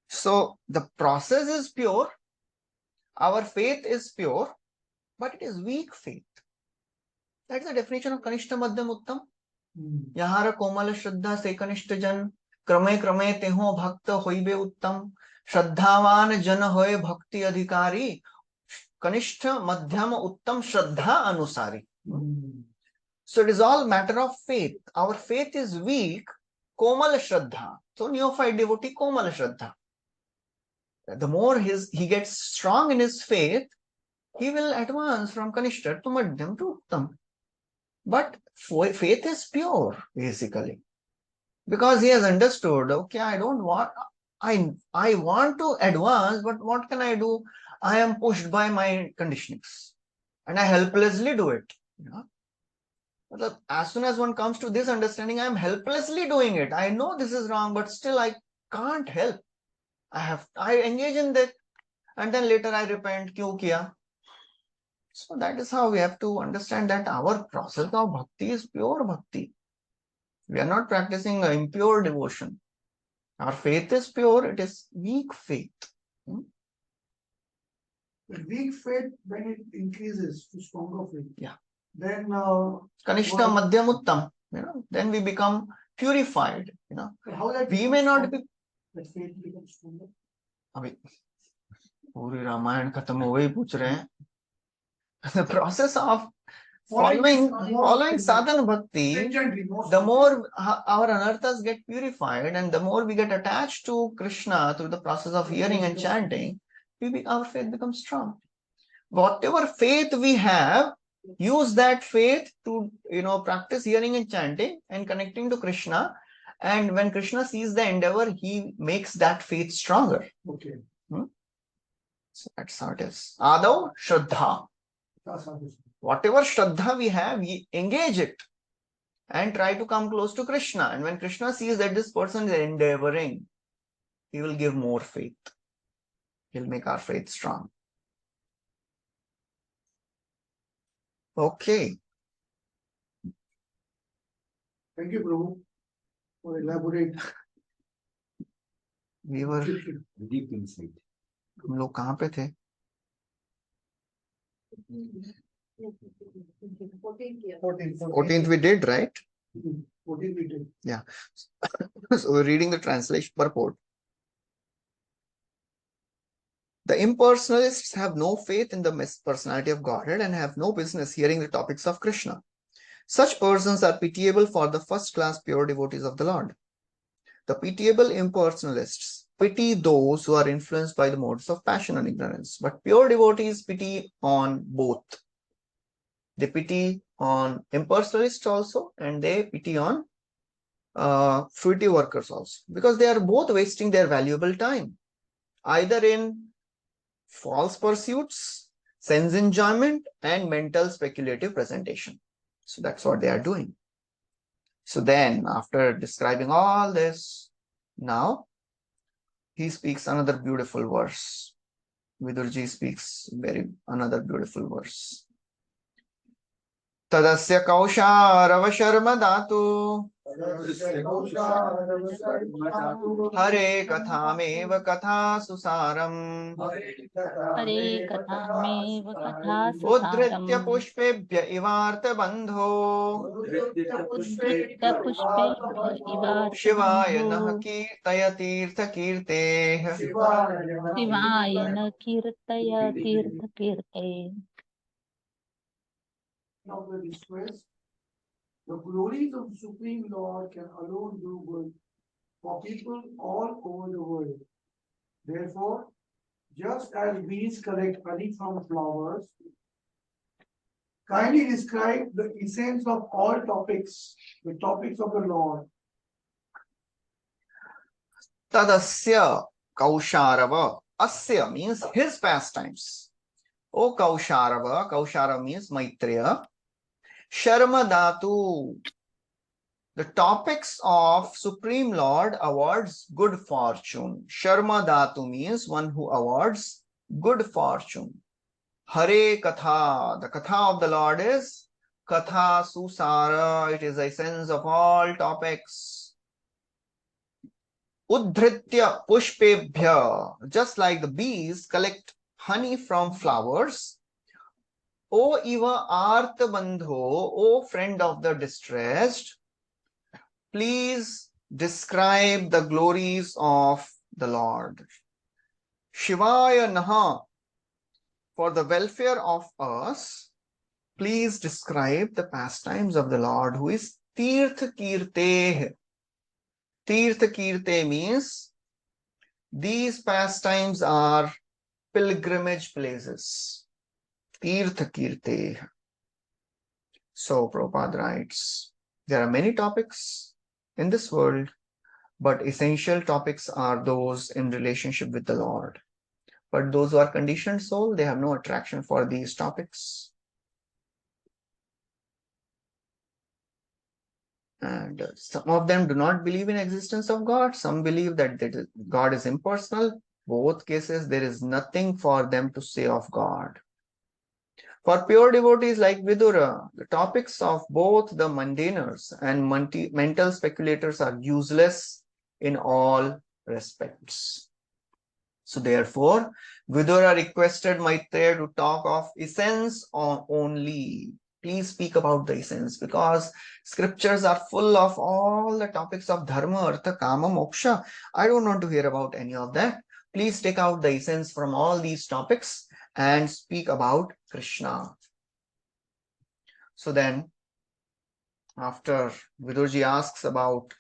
So the process is pure. Our faith is pure, but it is weak faith. That's the definition of Kanishta Madhyam Uttam. Yahara Komala Shraddha Se Kanishta Jan Krame Krame Teho Bhakta Hoibe Uttam Shraddhavan Jan Hoye Bhakti Adhikari Kanishta, Madhyama, Uttam, Shraddha, Anusari. So it is all matter of faith. Our faith is weak, Komal Shraddha. So neophyte devotee, Komal Shraddha. The more he gets strong in his faith, he will advance from Kanishta to Madhyam to Uttam. But faith is pure, basically. Because he has understood, okay, I want to advance, but what can I do? I am pushed by my conditionings. And I helplessly do it. As soon as one comes to this understanding, I am helplessly doing it. I know this is wrong, but still I can't help. I engage in that, and then later I repent. Kyun kiya? So that is how we have to understand that our process of bhakti is pure bhakti. We are not practicing impure devotion. Our faith is pure, it is weak faith. The weak faith, when it increases to stronger faith, then Kanishta Madhyam Uttam, then we become purified. How that We may not be. That faith becomes stronger. अभी पूरी रामायण खत्म हो गई पूछ रहे हैं. The process of following sadhana bhakti, the more our anarthas get purified and the more we get attached to Krishna through the process of hearing and chanting, our faith becomes strong. Whatever faith we have, use that faith to practice hearing and chanting and connecting to Krishna. And when Krishna sees the endeavor, he makes that faith stronger. Okay. So that's how it is. Adav Shraddha. Whatever Shraddha we have, we engage it and try to come close to Krishna. And when Krishna sees that this person is endeavoring, he will give more faith. He'll make our faith strong. Okay. Thank you, Prabhu, for elaborate. We were deep insight. हम लोग कहाँ पे थे? 14th we did, right? 14th we did. Yeah. So we're reading the translation purport. The impersonalists have no faith in the personality of Godhead and have no business hearing the topics of Krishna. Such persons are pitiable for the first-class pure devotees of the Lord. The pitiable impersonalists pity those who are influenced by the modes of passion and ignorance, but pure devotees pity on both. They pity on impersonalists also, and they pity on fruitive workers also, because they are both wasting their valuable time, either in false pursuits, sense enjoyment, and mental speculative presentation. So that's what they are doing. So then, after describing all this, now he speaks another beautiful verse. Vidurji speaks another beautiful verse. Tadasya kausharava sharma datu Hare katham katha susaram Hare kathamev katha Udhritya susaram pushpebhya ivarta bandho Udhritya pushpebhya ivarta Shivaya bandho naha tirtha kirteh Shivaya na kirtaya tirtha kirte. Of the distress, the glories of the Supreme Lord can alone do good for people all over the world. Therefore, just as bees collect honey from flowers, kindly describe the essence of all topics, the topics of the Lord. Tadasya kausharava. Asya means his pastimes. O Kausharava, Kaushara means Maitreya. Sharma Dhatu, the topics of Supreme Lord awards good fortune. Sharma Dhatu means one who awards good fortune. Hare Katha, the Katha of the Lord is Katha Susara, it is the essence of all topics. Udhritya Pushpebhya, just like the bees collect honey from flowers. O Iva Artha Bandho, O friend of the distressed, please describe the glories of the Lord. Shivaya Naha, for the welfare of us, please describe the pastimes of the Lord who is Tirtha Kirteh. Tirtha Kirteh means these pastimes are pilgrimage places. Tirtha Kirteh. So Prabhupada writes, there are many topics in this world, but essential topics are those in relationship with the Lord. But those who are conditioned soul, they have no attraction for these topics. And some of them do not believe in existence of God. Some believe that God is impersonal. Both cases, there is nothing for them to say of God. For pure devotees like Vidura, the topics of both the mundaners and mental speculators are useless in all respects. So therefore, Vidura requested Maitreya to talk of essence only. Please speak about the essence, because scriptures are full of all the topics of dharma, artha, kama, moksha. I don't want to hear about any of that. Please take out the essence from all these topics and speak about Krishna. So then, after Vidurji asks about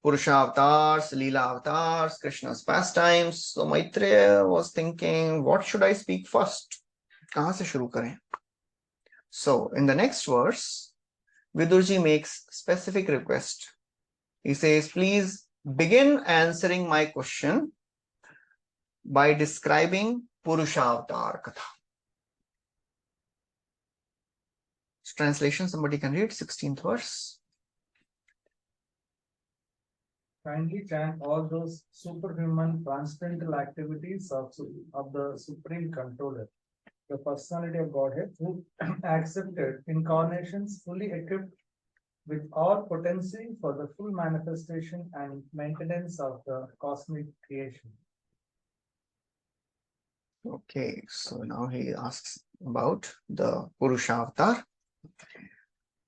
Purusha avatars, Leela avatars, Krishna's pastimes, so Maitreya was thinking, what should I speak first? Kahan se shuru kare? So in the next verse, Vidurji makes specific request. He says, please begin answering my question by describing Purusha avatar katha. Translation, somebody can read 16th verse. Kindly chant all those superhuman transcendental activities of the Supreme Controller, the personality of Godhead, who accepted incarnations fully equipped with all potency for the full manifestation and maintenance of the cosmic creation. Okay, so now he asks about the Purusha avatar.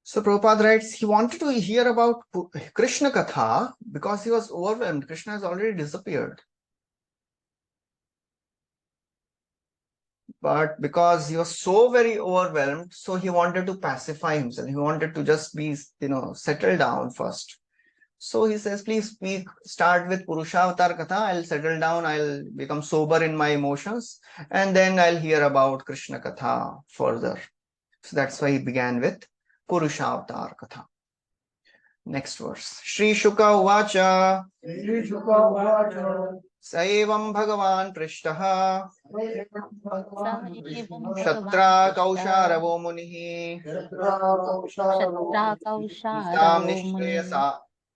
So Prabhupada writes, he wanted to hear about Krishna Katha because he was overwhelmed. Krishna has already disappeared. But because he was so very overwhelmed, so he wanted to pacify himself. He wanted to just be, settle down first. So he says, please start with Purusha Avatar Katha. I'll settle down. I'll become sober in my emotions. And then I'll hear about Krishna Katha further. So that's why he began with Purusha Avatar Katha. Next verse. Shri Shuka Uvacha. Saevam Bhagavan Prishtaha. Shatra Kausharavo Munihi. Tam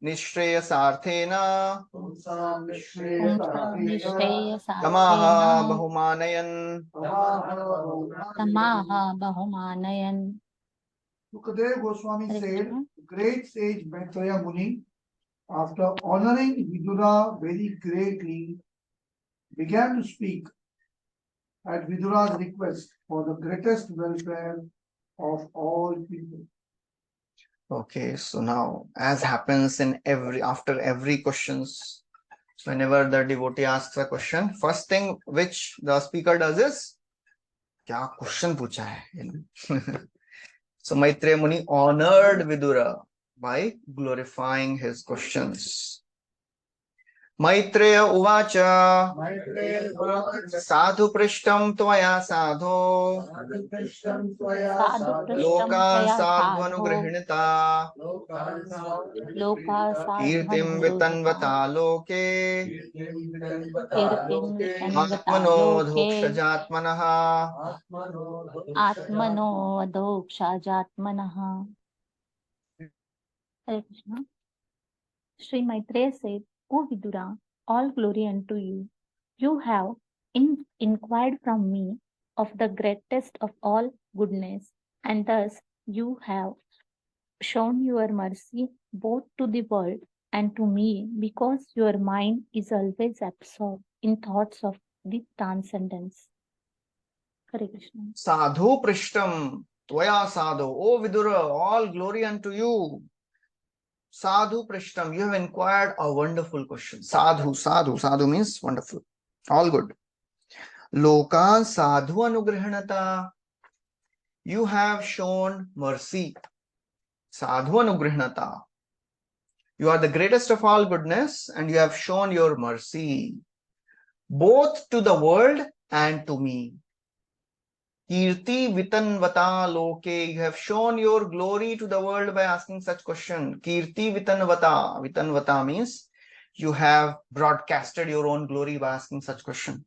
Nishreyasarthena. Tamaha Bahumanayan. Sukadev Goswami said, great sage Maitreya Muni, after honoring Vidura very greatly, began to speak at Vidura's request for the greatest welfare of all people. Okay, so now, as happens in after every questions, whenever the devotee asks a question, first thing which the speaker does is, kya question pucha hai? So Maitreya Muni honored Vidura by glorifying his questions. Maitreya Uvacha. Sadhu Prishtam Tvaya Sadho. Loka Sadhvanugrihinita. Kirtim Vitanvata Loke. Atmano Dhokshajatmanaha. Atmano Adhokshajatmanaha. Hare Krishna. Sri Maitreya said, O Vidura, all glory unto you. You have inquired from me of the greatest of all goodness, and thus you have shown your mercy both to the world and to me, because your mind is always absorbed in thoughts of the transcendence. Hare Krishna. Sadhu Prishtam Tvaya Sadhu. O Vidura, all glory unto you. Sadhu Prishtam, you have inquired a wonderful question. Sadhu means wonderful. All good. Loka sadhu anugrihanata. You have shown mercy. Sadhu anugrihanata. You are the greatest of all goodness and you have shown your mercy both to the world and to me. Kirti vitanvata loke. You have shown your glory to the world by asking such question. Kirti vitanvata. Vitanvata means you have broadcasted your own glory by asking such question.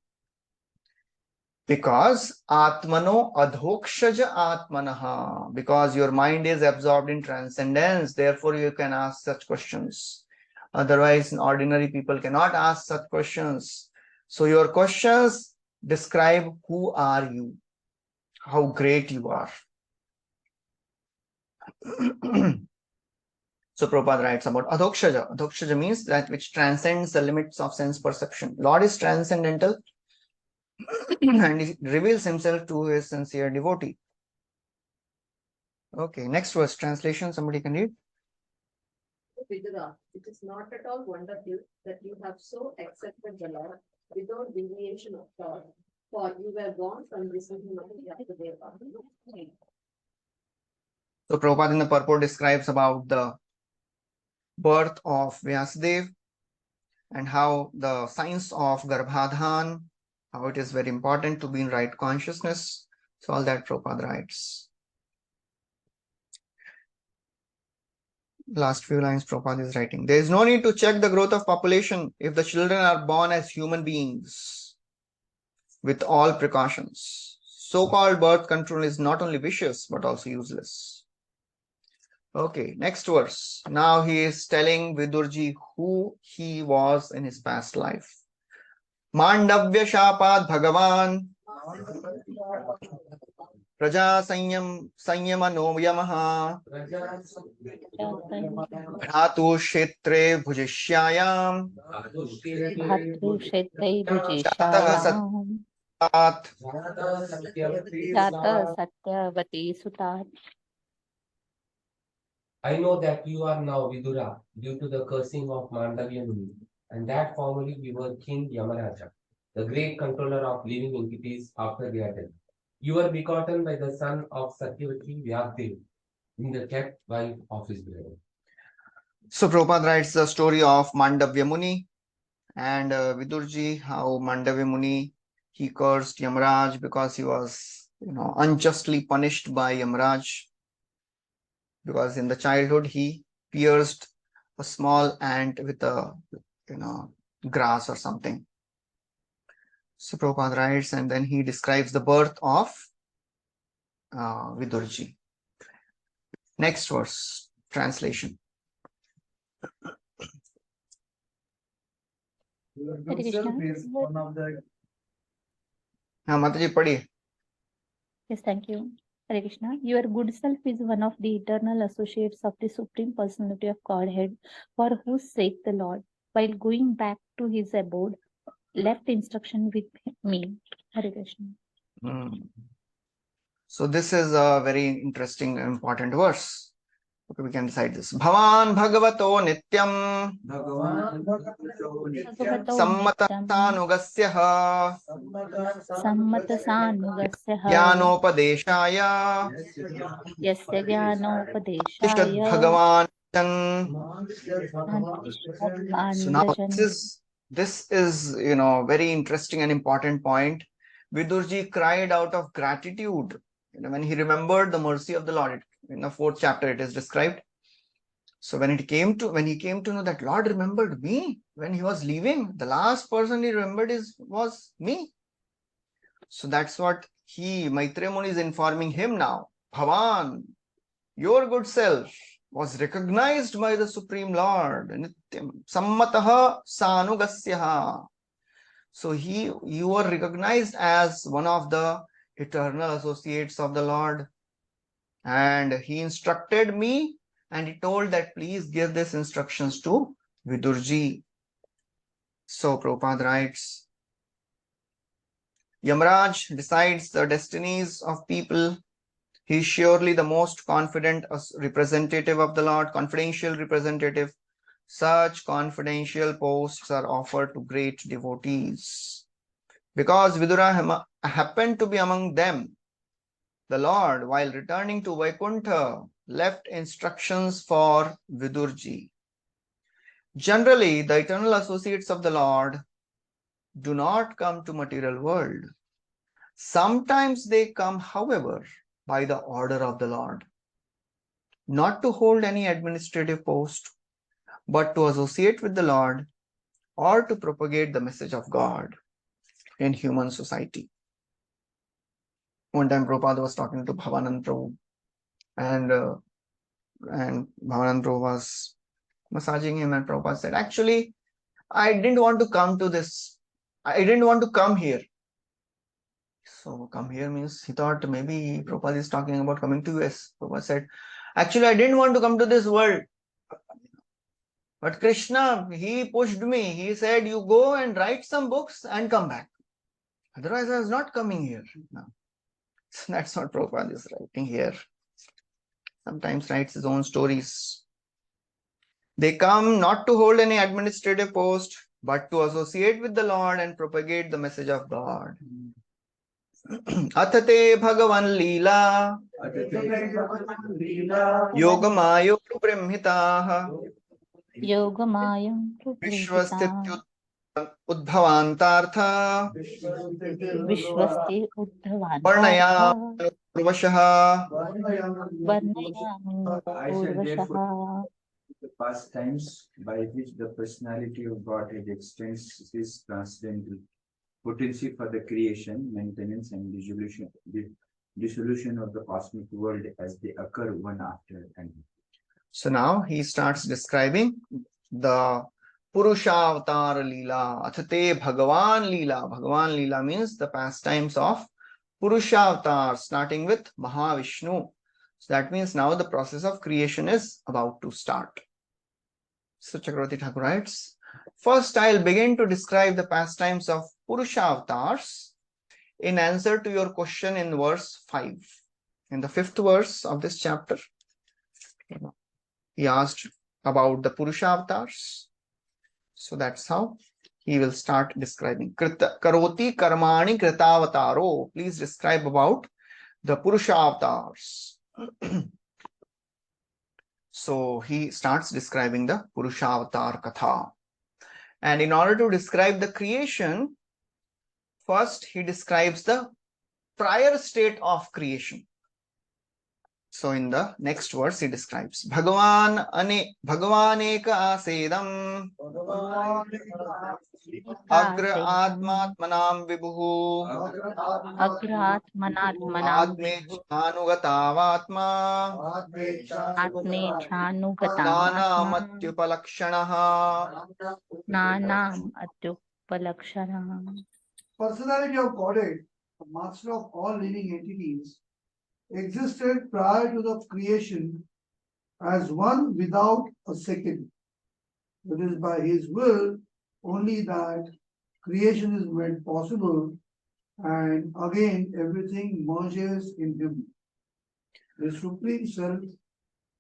Because Atmano adhokshaja Atmanaha. Because your mind is absorbed in transcendence. Therefore, you can ask such questions. Otherwise, ordinary people cannot ask such questions. So your questions describe who are you, how great you are. So Prabhupada writes about adhokshaja. Adhokshaja means that which transcends the limits of sense perception. Lord is transcendental and he reveals himself to his sincere devotee. Okay, next verse, translation, somebody can read. Vidura, it is not at all wonderful that you have so accepted the Lord without deviation of thought, for you were born from this humanity of the Deva. So Prabhupada in the purport describes about the birth of Vyasadeva and how the science of Garbhadhan, how it is very important to be in right consciousness. So all that Prabhupada writes. Last few lines Prabhupada is writing. There is no need to check the growth of population if the children are born as human beings with all precautions. So-called birth control is not only vicious but also useless. Okay, next verse. Now he is telling Vidurji who he was in his past life. Mandavya Shapad Bhagavan Praja Sanyamano Yamaha Bhratu Kshetre Bhujishyayam Bhatrukshetrai Chataha Bhujishayam Satyavati Jata Satyavati Sutat. I know that you are now Vidura due to the cursing of Mandavya Muni, and that formerly we were King Yamaraja, the great controller of living entities after their death. You were begotten by the son of Satyavati Vyasadeva, in the kept wife of his brother. So Prabhupada writes the story of Mandavya Muni and Vidurji, how Mandavya Muni, he cursed Yamaraj because he was, unjustly punished by Yamaraj. Because in the childhood, he pierced a small ant with a, grass or something. So Prabhupada writes, and then he describes the birth of Vidurji. Next verse, translation. Your Hare good self Krishna. is one of the Mataji, padhi. Yes, thank you. Hare Krishna. Your good self is one of the eternal associates of the Supreme Personality of Godhead, for whose sake the Lord, while going back to his abode, left instruction with me. Hare Krishna. So this is a very interesting and important verse. Okay, we can decide this. Bhavan Bhagavato Nityam Sammatasanugasya Sammatasanugasya Jnanopadeshaya Yasya Jnanopadeshaya Tishad Bhagavan. So now this is very interesting and important point. Vidurji cried out of gratitude when he remembered the mercy of the Lord. In the 4th chapter it is described. So when he came to know that Lord remembered me when he was leaving, the last person he remembered was me. So that's what Maitreya Muni is informing him now. Bhavan, your good self was recognized by the Supreme Lord. Nityam Sammataha Sanugasyaha. So you were recognized as one of the eternal associates of the Lord. And he instructed me and he told that please give these instructions to Vidurji. So Prabhupada writes, Yamaraj decides the destinies of people. He is surely the most confident representative of the Lord, confidential representative. Such confidential posts are offered to great devotees. Because Vidura happened to be among them, the Lord, while returning to Vaikuntha, left instructions for Vidurji. Generally, the eternal associates of the Lord do not come to material world. Sometimes they come, however, by the order of the Lord, not to hold any administrative post, but to associate with the Lord or to propagate the message of God in human society. One time Prabhupada was talking to Bhavanand Prabhu, and Bhavanand Prabhu was massaging him, and Prabhupada said, actually, I didn't want to come to this. I didn't want to come here. So come here means he thought maybe Prabhupada is talking about coming to US. Prabhupada said, actually, I didn't want to come to this world. But Krishna, he pushed me. He said, you go and write some books and come back. Otherwise, I was not coming here. No. So that's what Prabhupada is writing here. Sometimes writes his own stories. They come not to hold any administrative post, but to associate with the Lord and propagate the message of God. Athate Bhagavan Leela Yogamayo Brahmitaha Yogamayam Vishwastityut Udbhavantartha Vishwasti Varnaya Uddhavantartha Purvashaha. Varnayami I shall therefore Purvashaha. the pastimes by which the personality of Godhead extends his transcendental potency for the creation, maintenance, and dissolution of the cosmic world as they occur one after another. So now he starts describing the Purusha-avatar Leela, Athate Bhagavan Leela. Bhagavan Leela means the pastimes of Purusha-avatar, starting with Mahavishnu. So that means now the process of creation is about to start. So Chakravarti Thakur writes, first I'll begin to describe the pastimes of Purusha-avatars in answer to your question in verse 5. In the 5th verse of this chapter, he asked about the Purusha avatars. So that's how he will start describing. Karoti karmani kritavataro. Please describe about the Purusha avatars. So he starts describing the Purusha avatar katha. And in order to describe the creation, first he describes the prior state of creation. So in the next verse he describes Bhagavan Eka asedam Agra Atmatmanam Vibhu Agrat Manatmanam Atme Chanugatavatma Atme Nana Chanugatatma Matyupalakshanaha. Nanam Atyupalakshana. Personality of Godhead, the master of all living entities, existed prior to the creation as one without a second. It is by his will only that creation is made possible, and again everything merges in him. The Supreme Self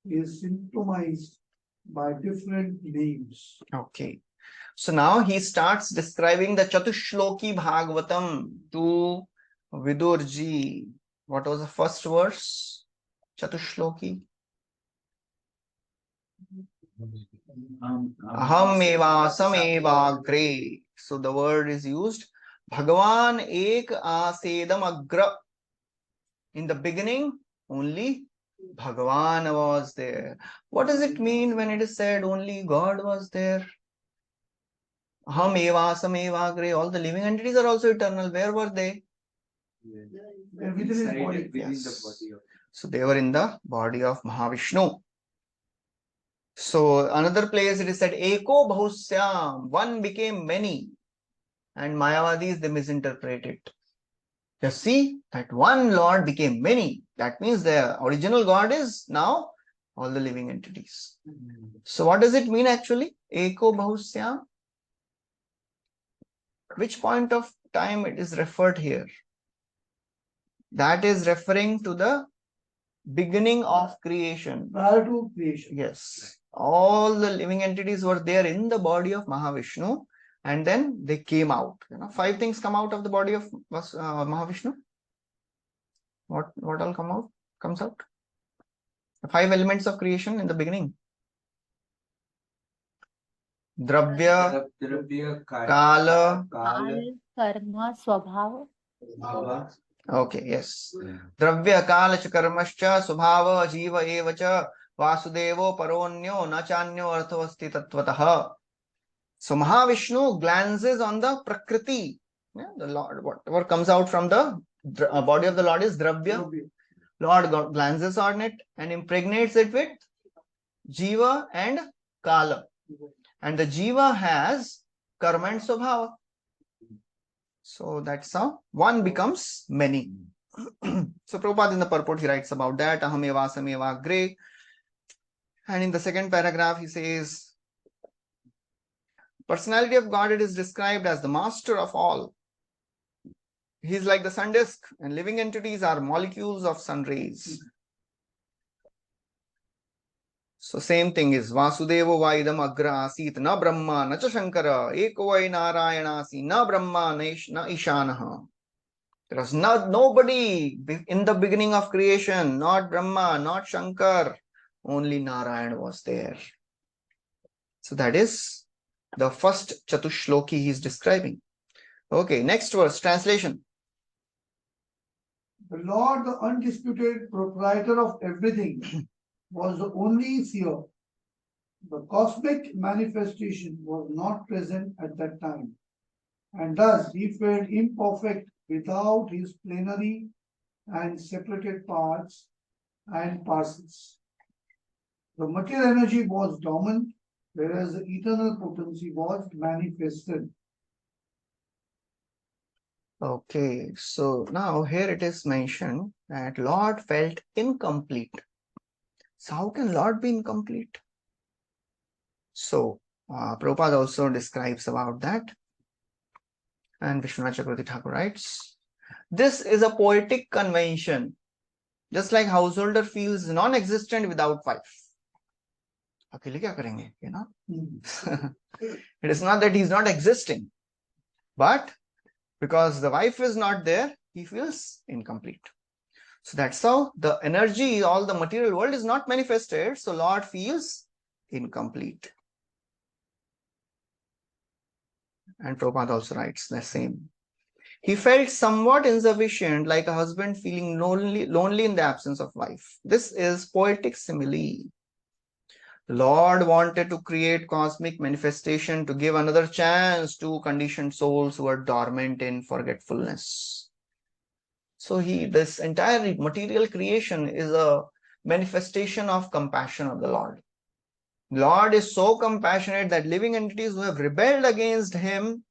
is symptomized by different names. Okay. So now he starts describing the Chatushloki Bhagavatam to Vidurji. What was the first verse? Chatushloki. Aham eva samevagre. So the word is used. Bhagavan ek asedam agra. In the beginning, only Bhagavan was there. What does it mean when it is said only God was there? Aham eva samevagre. All the living entities are also eternal. Where were they? Within his body. Within Yes. the body of So they were in the body of Mahavishnu. So another place it is said Eko Bahusyam, one became many, and Mayavadis they misinterpret it. You see that one Lord became many. That means the original God is now all the living entities. So what does it mean actually? Eko Bahusyam. Which point of time it is referred here? That is referring to the beginning of creation. Prior to creation. Yes. All the living entities were there in the body of Mahavishnu, and then they came out. 5 things come out of the body of Mahavishnu. What all comes out? The 5 elements of creation in the beginning. Dravya, Kala, Karma, Swabhava. Okay, yes. Dravya, Kala, Karmascha, Subhava, Jiva, Evacha, Vasudevo, Paronyo, Nachanyo, Arthavasti, Tattvataha. So Mahavishnu glances on the Prakriti. Yeah, the Lord, whatever comes out from the body of the Lord is Dravya. Lord glances on it and impregnates it with Jiva and Kala. And the Jiva has Karma and Swabhava. So that's how one becomes many. So Prabhupada in the purport he writes about that. Ahameva sameva agre. And in the second paragraph he says, personality of Godhead is described as the master of all. He is like the sun disk, and living entities are molecules of sun rays. So same thing is Vasudeva Vaidam Agra Asit na Brahma na cha Shankara Eko Vai Narayana Asi na Brahma na Ishanaha. There was nobody in the beginning of creation, not Brahma, not Shankar, only Narayana was there. So that is the first Chatushloki he is describing. Okay, next verse, translation. The Lord, the undisputed proprietor of everything, was the only seer. The cosmic manifestation was not present at that time, and thus he felt imperfect without his plenary and separated parts and parcels. The material energy was dormant, whereas the eternal potency was manifested. Okay, so now here it is mentioned that Lord felt incomplete. So how can Lord be incomplete? So Prabhupada also describes about that. And Vishwanath Chakravarti Thakur writes, this is a poetic convention, just like householder feels non-existent without wife. अकेले क्या करेंगे, It is not that he is not existing, but because the wife is not there, he feels incomplete. So that's how the energy, all the material world is not manifested, so Lord feels incomplete. And Prabhupada also writes the same. He felt somewhat insufficient, like a husband feeling lonely in the absence of wife. This is poetic simile. The Lord wanted to create cosmic manifestation to give another chance to conditioned souls who are dormant in forgetfulness. So this entire material creation is a manifestation of compassion of the Lord. Lord is so compassionate that living entities who have rebelled against him,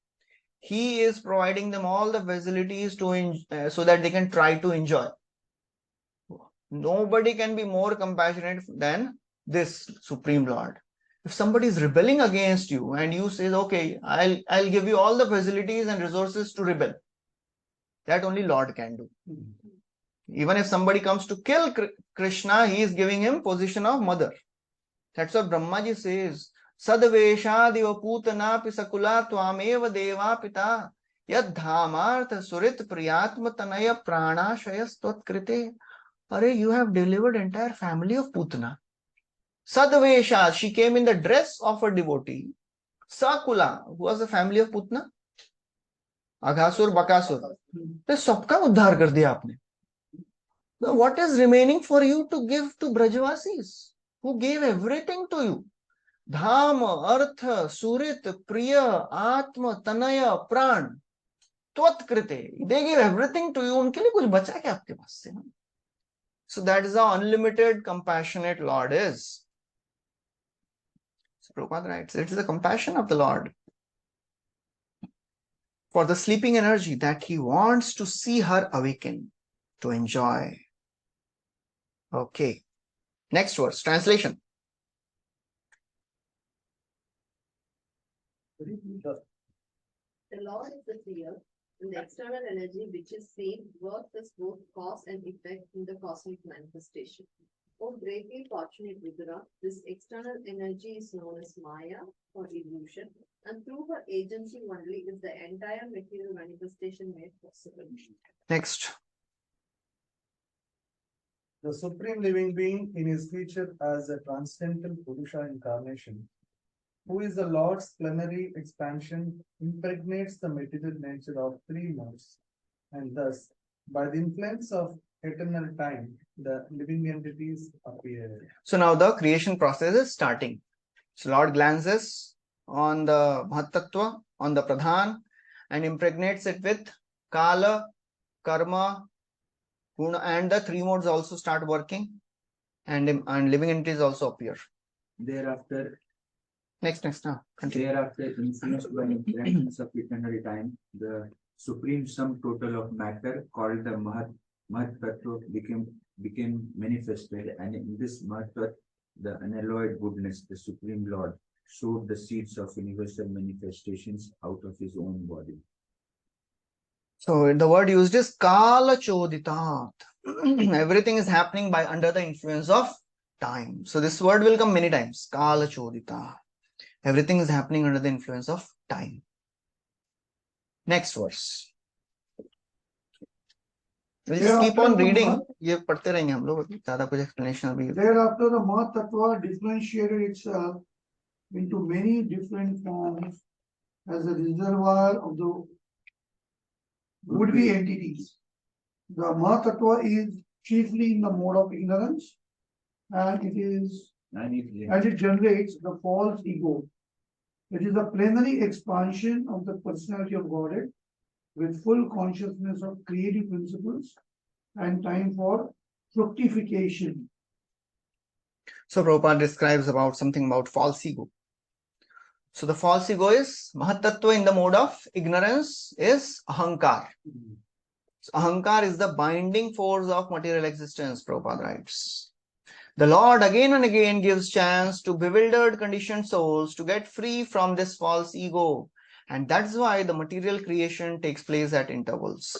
he is providing them all the facilities to so that they can try to enjoy. Nobody can be more compassionate than this Supreme Lord. If somebody is rebelling against you and you say, okay, I'll give you all the facilities and resources to rebel, that only Lord can do. Even if somebody comes to kill Krishna, he is giving him position of mother. That's what Brahmaji says. Sadvesha diva putana pisakula tvameva deva pita yad dhamartha surit priyatma tanaya prana shayas tot krite. Are you have delivered entire family of Putana. Sadvesha, she came in the dress of a devotee. Sakula, who was the family of Putana? Aghasur, Bakasur. तो सबका उद्धार कर दिया आपने. So what is remaining for you to give to Brajavasis, who gave everything to you? Dham, Artha, Surit, Priya, Atma, Tanaya, Pran, Tvat Krite. They gave everything to you. उनके लिए कुछ बचा क्या आपके पास से? So that is how unlimited, compassionate Lord is. So Prabhupada writes, it is the compassion of the Lord for the sleeping energy that he wants to see her awaken, to enjoy. Okay. Next verse, translation. The Lord is the seer, and the external energy which is seen works as both cause and effect in the cosmic manifestation. O greatly fortunate Vidura, this external energy is known as Maya or illusion, and through her agency only is the entire material manifestation made possible. Next. The Supreme Living Being in his feature as a transcendental Purusha incarnation, who is the Lord's plenary expansion, impregnates the material nature of three modes, and thus, by the influence of eternal time, the living entities appear. So now the creation process is starting. So Lord glances on the Mahatattva, on the Pradhan, and impregnates it with Kala, Karma, Guna, and the three modes also start working, and living entities also appear. Thereafter, Now continue. thereafter, influenced by interactions of eternal time, the supreme sum total of matter called the Mahat Tattva became manifested, and in this Mahat Tattva, the unalloyed goodness, the Supreme Lord, sowed the seeds of universal manifestations out of his own body. So the word used is Kala Choditat. Everything is happening by under the influence of time. So this word will come many times. Kala Chodita. Everything is happening under the influence of time. Next verse. We'll just keep on reading. ये पढ़ते रहेंगे हम लोग ज़्यादा कुछ explanation अभी. Thereafter, the Mahat Tattva differentiated itself into many different forms as a reservoir of the would-be entities. The Mahat Tattva is chiefly in the mode of ignorance, and it generates the false ego. It is a plenary expansion of the personality of Godhead with full consciousness of creative principles and time for fructification. So Prabhupada describes about something about false ego. So the false ego is Mahatattva in the mode of ignorance is Ahankar. So Ahankar is the binding force of material existence, Prabhupada writes. The Lord again and again gives chance to bewildered conditioned souls to get free from this false ego. And that's why the material creation takes place at intervals.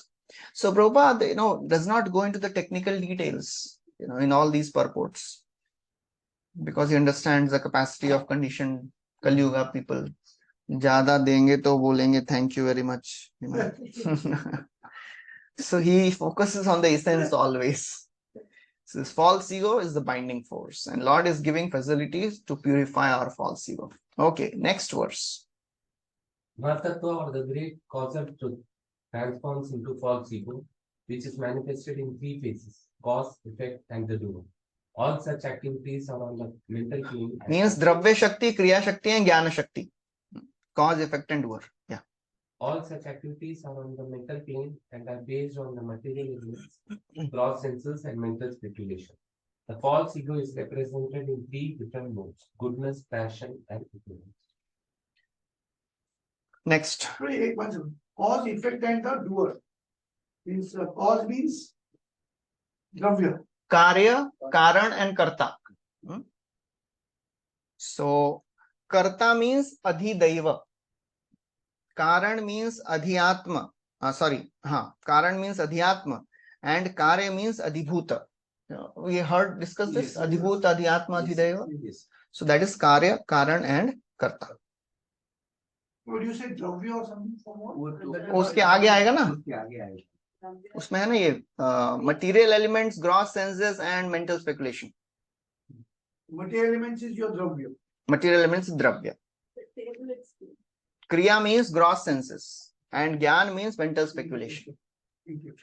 So Prabhupada, does not go into the technical details, in all these purports, because he understands the capacity of conditioned Kali Yuga people. Jada denge to bolenge thank you very much. So he focuses on the essence always. So this false ego is the binding force, and Lord is giving facilities to purify our false ego. Okay, next verse. Mahatattva, or the great causal truth, transforms into false ego, which is manifested in three phases: cause, effect, and the doer. All such activities are on the mental plane. Means Dravya Shakti, Kriya Shakti, and Jnana Shakti. Cause, effect, and doer. Yeah. All such activities are on the mental plane and are based on the material elements, gross senses, and mental speculation. The false ego is represented in three different modes: goodness, passion, and ignorance. Next. Cause, effect, and the doer. Means cause means Dravya. Karya, Karan, and Karta. So, Karta means Adhidaiva. Karan means Adhyatma. Karan means Adhyatma. And Karya means Adhibhuta. We heard discuss this. Yes. Adhibhuta, Adhyatma, Adhidaiva. Yes. So that is Karya, Karan, and Karta. Would you say Dravya or something for more? उसके आगे आएगा ना? उसमें है ना ये material elements, gross senses, and mental speculation. Material elements is your Dravya. Material elements is Dravya. Kriya means gross senses, and Gyan means mental speculation. Thank you.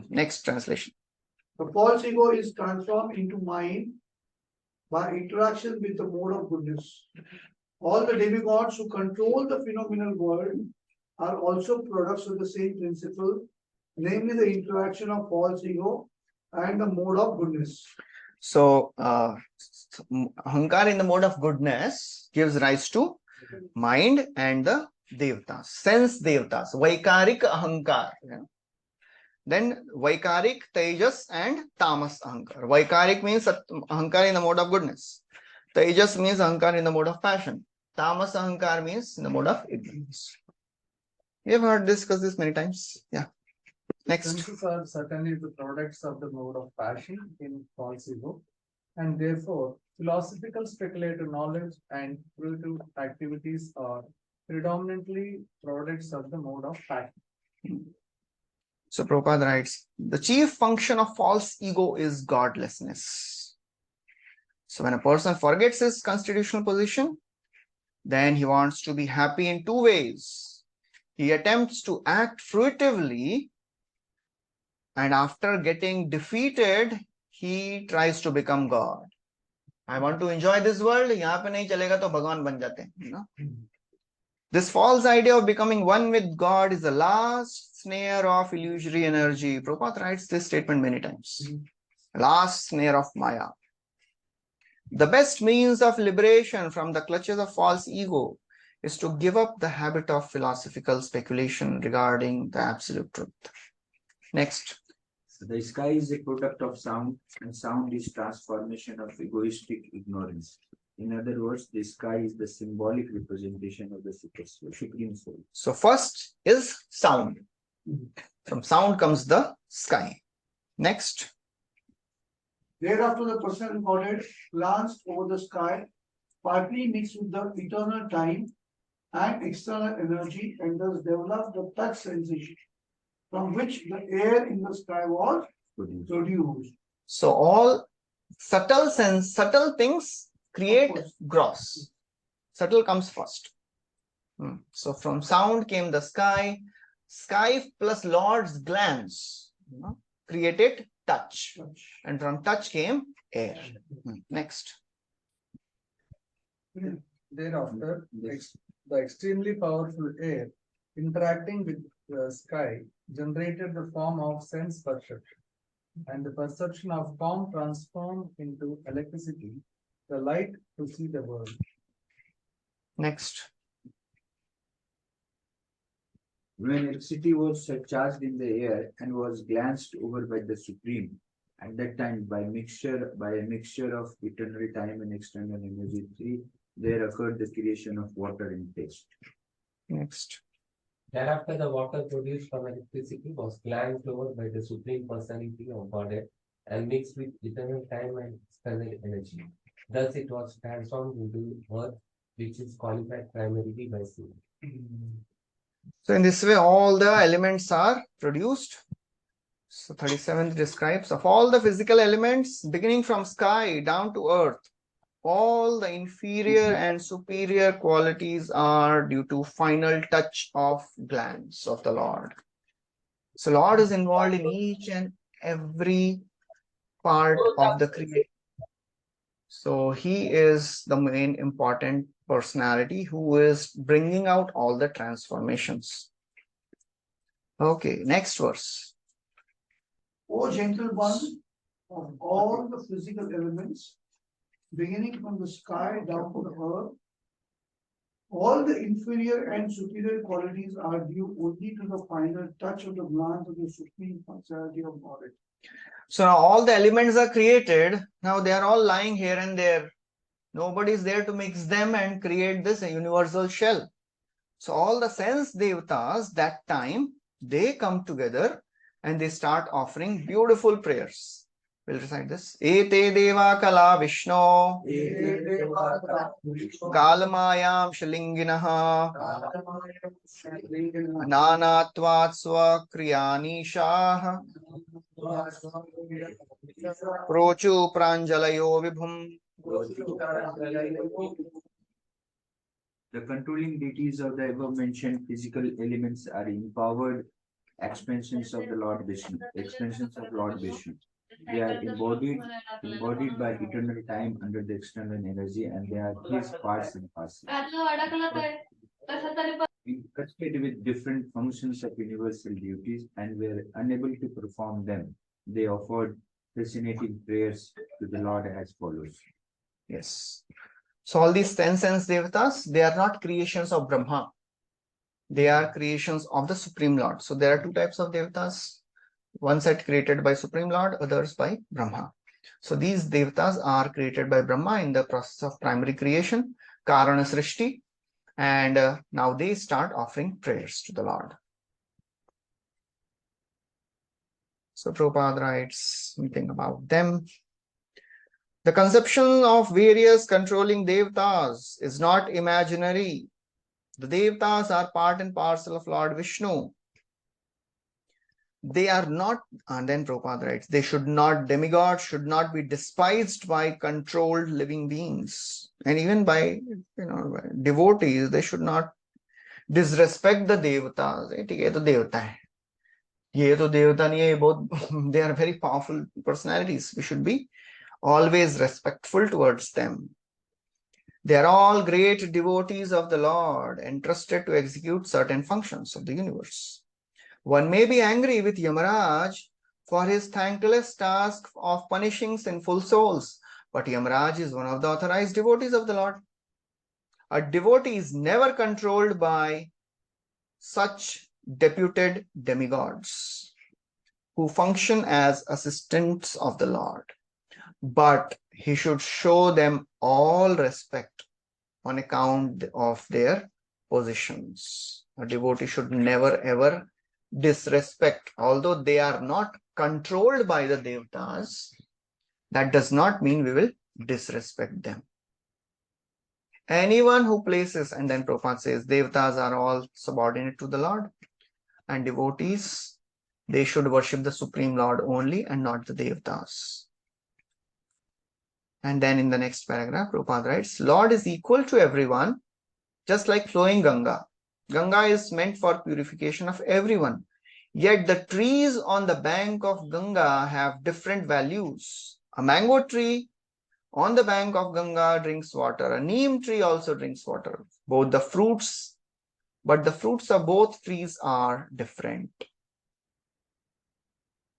Next translation. The false ego is transformed into mind by interaction with the mode of goodness. All the demigods who control the phenomenal world are also products of the same principle, namely the interaction of false ego and the mode of goodness. So, Ahankar in the mode of goodness gives rise to mind and the Devtas, sense Devtas, Vaikarik Ahankar. Then Vaikarik, Tejas, and Tamas Ahankar. Vaikarik means Ahankar in the mode of goodness. Tejas means Ahankar in the mode of passion. Tamas Ahankar means in the mode of ignorance. We have heard discussed this many times. Yeah. Next. Senses are certainly the products of the mode of passion in false ego. and therefore philosophical speculative knowledge and creative activities are predominantly products of the mode of passion. So Prabhupada writes, the chief function of false ego is godlessness. So when a person forgets his constitutional position, then he wants to be happy in two ways. He attempts to act fruitively, and after getting defeated, he tries to become God. I want to enjoy this world, यहाँ पे नहीं चलेगा तो भगवान बन जाते हैं, you know? This false idea of becoming one with God is the last snare of illusory energy. Prabhupada writes this statement many times. Last snare of Maya. The best means of liberation from the clutches of false ego is to give up the habit of philosophical speculation regarding the absolute truth. Next. The sky is a product of sound, and sound is transformation of egoistic ignorance. In other words, the sky is the symbolic representation of the Supreme Soul. So first is sound. From sound comes the sky. Next. Thereafter, the personal Godhead glanced over the sky, partly mixed with the eternal time and external energy, and thus developed the touch sensation, from which the air in the sky was produced. So all subtle things create gross. Subtle comes first. So from sound came the sky. Sky plus Lord's glance created touch. And from touch came air. Next. Thereafter, the extremely powerful air interacting with the sky generated the form of sense perception, and the perception of form transformed into electricity, the light to see the world. Next. When electricity was surcharged in the air and was glanced over by the Supreme, at that time by a mixture of eternal time and external energy, there occurred the creation of water and taste. Next. Thereafter, the water produced from electricity was glanced over by the Supreme Personality of Godhead and mixed with eternal time and external energy. Thus, it was transformed into earth, which is qualified primarily by sea. So in this way, all the elements are produced. So 37th describes of all the physical elements, beginning from sky down to earth, all the inferior and superior qualities are due to final touch of glance of the Lord. So Lord is involved in each and every part of the creation. So he is the main important personality who is bringing out all the transformations. Okay, next verse. O gentle one of all the physical elements, beginning from the sky down to the earth, all the inferior and superior qualities are due only to the final touch of the glance of the Supreme Personality of Godhead. So now all the elements are created. Now they are all lying here and there. Nobody is there to mix them and create this universal shell. So all the sense devatas that time, they come together and they start offering beautiful prayers. We'll recite this. Ete deva kala Vishno Kalamayam Shalinginaha Nanatvat Swakriyani Shah Prochu Pranjalayo Vibhum. The controlling deities of the above mentioned physical elements are empowered expansions of the Lord Vishnu. They are embodied by eternal time under the external energy, and they are his parts and parcels. Infested with different functions of universal duties and were unable to perform them, they offered fascinating prayers to the Lord as follows. Yes. So all these 10 sense devatas, they are not creations of Brahma. They are creations of the Supreme Lord. So there are two types of devatas. One set created by Supreme Lord, others by Brahma. So these devatas are created by Brahma in the process of primary creation, Karana Srishti, and now they start offering prayers to the Lord. So Prabhupada writes something about them. The conception of various controlling devatas is not imaginary. The devatas are part and parcel of Lord Vishnu. They are not, and then Prabhupada writes, they should not, demigods should not be despised by controlled living beings. And even by, devotees, they should not disrespect the devatas. They are very powerful personalities. We should be always respectful towards them. They are all great devotees of the Lord, entrusted to execute certain functions of the universe. One may be angry with Yamaraj for his thankless task of punishing sinful souls, but Yamaraj is one of the authorized devotees of the Lord. A devotee is never controlled by such deputed demigods who function as assistants of the Lord, but he should show them all respect on account of their positions. A devotee should never ever disrespect, although they are not controlled by the devatas. That does not mean we will disrespect them. Anyone who places, and then Prabhupada says, devatas are all subordinate to the Lord, and devotees, they should worship the Supreme Lord only and not the devatas. And then in the next paragraph, Prabhupada writes, Lord is equal to everyone, just like flowing Ganga. Ganga is meant for purification of everyone. Yet the trees on the bank of Ganga have different values. A mango tree on the bank of Ganga drinks water. A neem tree also drinks water. But the fruits of both trees are different.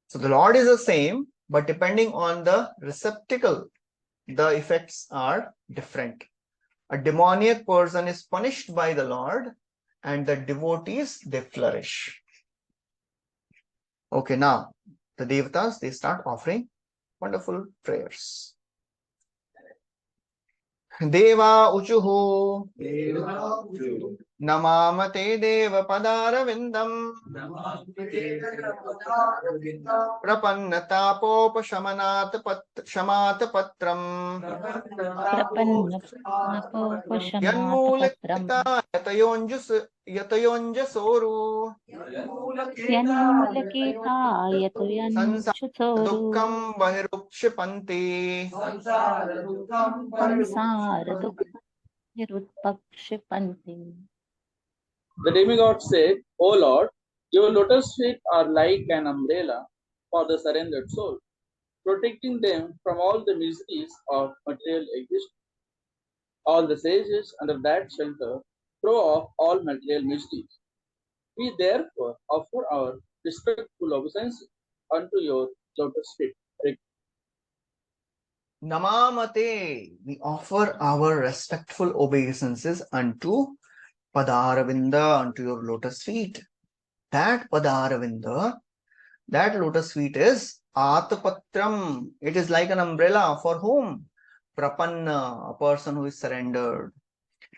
So the Lord is the same, but depending on the receptacle, the effects are different. A demoniac person is punished by the Lord, and the devotees, they flourish. Okay, now the devatas, they start offering wonderful prayers. Deva uchuhu namamate deva padarvindam prapannatapopasamanat patram Prapannapopasammatapatram yatayonjasoru Yanmulaketayayanchutoru dukkam bahirukshipante. Samsara-dukkha-nirutpakshipanti. The demigod said, O Lord, your lotus feet are like an umbrella for the surrendered soul, protecting them from all the miseries of material existence. All the sages under that shelter throw off all material miseries. We therefore offer our respectful obeisance unto your lotus feet. Namamate, we offer our respectful obeisances unto Padaravinda, unto your lotus feet. That Padaravinda, that lotus feet is Atapatram. It is like an umbrella for whom? Prapanna, a person who is surrendered.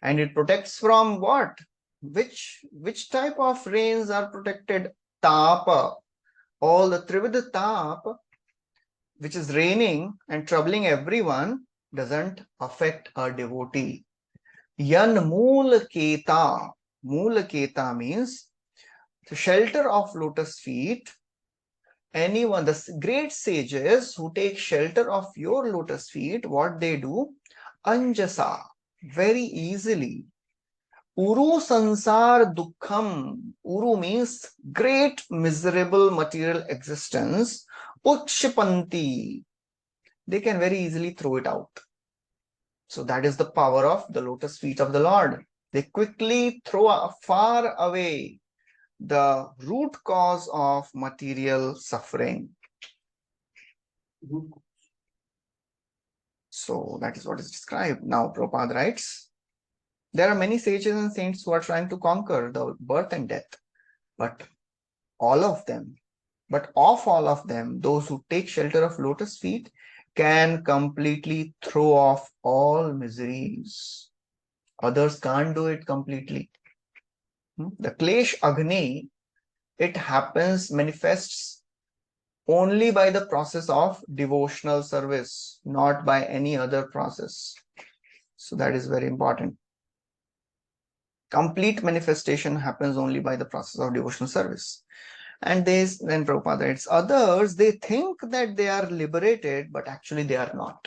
And it protects from what? Which type of rains are protected? Tapa. All the Trivida Tapa, which is raining and troubling everyone, doesn't affect a devotee. Yan Moolaketa. Moolaketa means the shelter of lotus feet. Anyone, the great sages who take shelter of your lotus feet, what they do? Anjasa, very easily. Uru sansar dukkham. Uru means great miserable material existence. Ukshipanti. They can very easily throw it out. So that is the power of the lotus feet of the Lord. They quickly throw far away the root cause of material suffering. So that is what is described. Now Prabhupada writes, there are many sages and saints who are trying to conquer the birth and death, but of all of them, those who take shelter of lotus feet can completely throw off all miseries. Others can't do it completely. The Klesh Agni, it happens, manifests only by the process of devotional service, not by any other process. So that is very important. Complete manifestation happens only by the process of devotional service. And then Prabhupada writes, others, they think that they are liberated, but actually they are not.